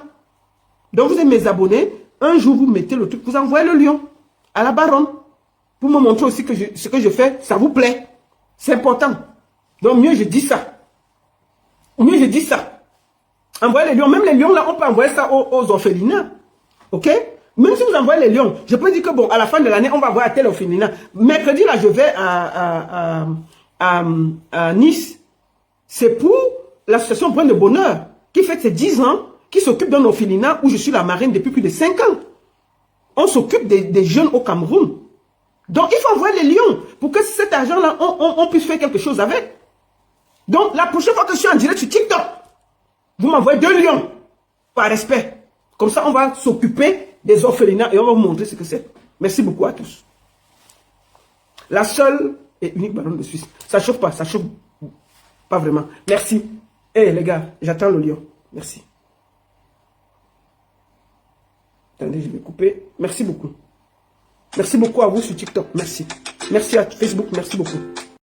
Donc vous êtes mes abonnés, un jour vous mettez le truc, vous envoyez le lion à la baronne. Pour me montrer aussi que ce que je fais, ça vous plaît. C'est important. Donc mieux je dis ça. Mieux je dis ça. Envoyez les lions. Même les lions là, on peut envoyer ça aux orphelinats. Ok? Même si vous envoyez les lions, je peux dire que bon, à la fin de l'année, on va envoyer à tel orphelinat. Mercredi là, je vais à Nice. C'est pour l'association Point de Bonheur qui fête ses 10 ans, qui s'occupe d'un orphelinat où je suis la marraine depuis plus de 5 ans. On s'occupe des jeunes au Cameroun. Donc, il faut envoyer les lions pour que cet argent-là, on puisse faire quelque chose avec. Donc, la prochaine fois que je suis en direct sur TikTok, vous m'envoyez 2 lions par respect. Comme ça, on va s'occuper des orphelinats et on va vous montrer ce que c'est. Merci beaucoup à tous. La seule et unique baronne de Suisse. Ça chauffe pas, ça chauffe pas vraiment. Merci. Eh les gars, j'attends le lion. Merci. Attendez, je vais couper. Merci beaucoup. Merci beaucoup à vous sur TikTok. Merci. Merci à Facebook. Merci beaucoup.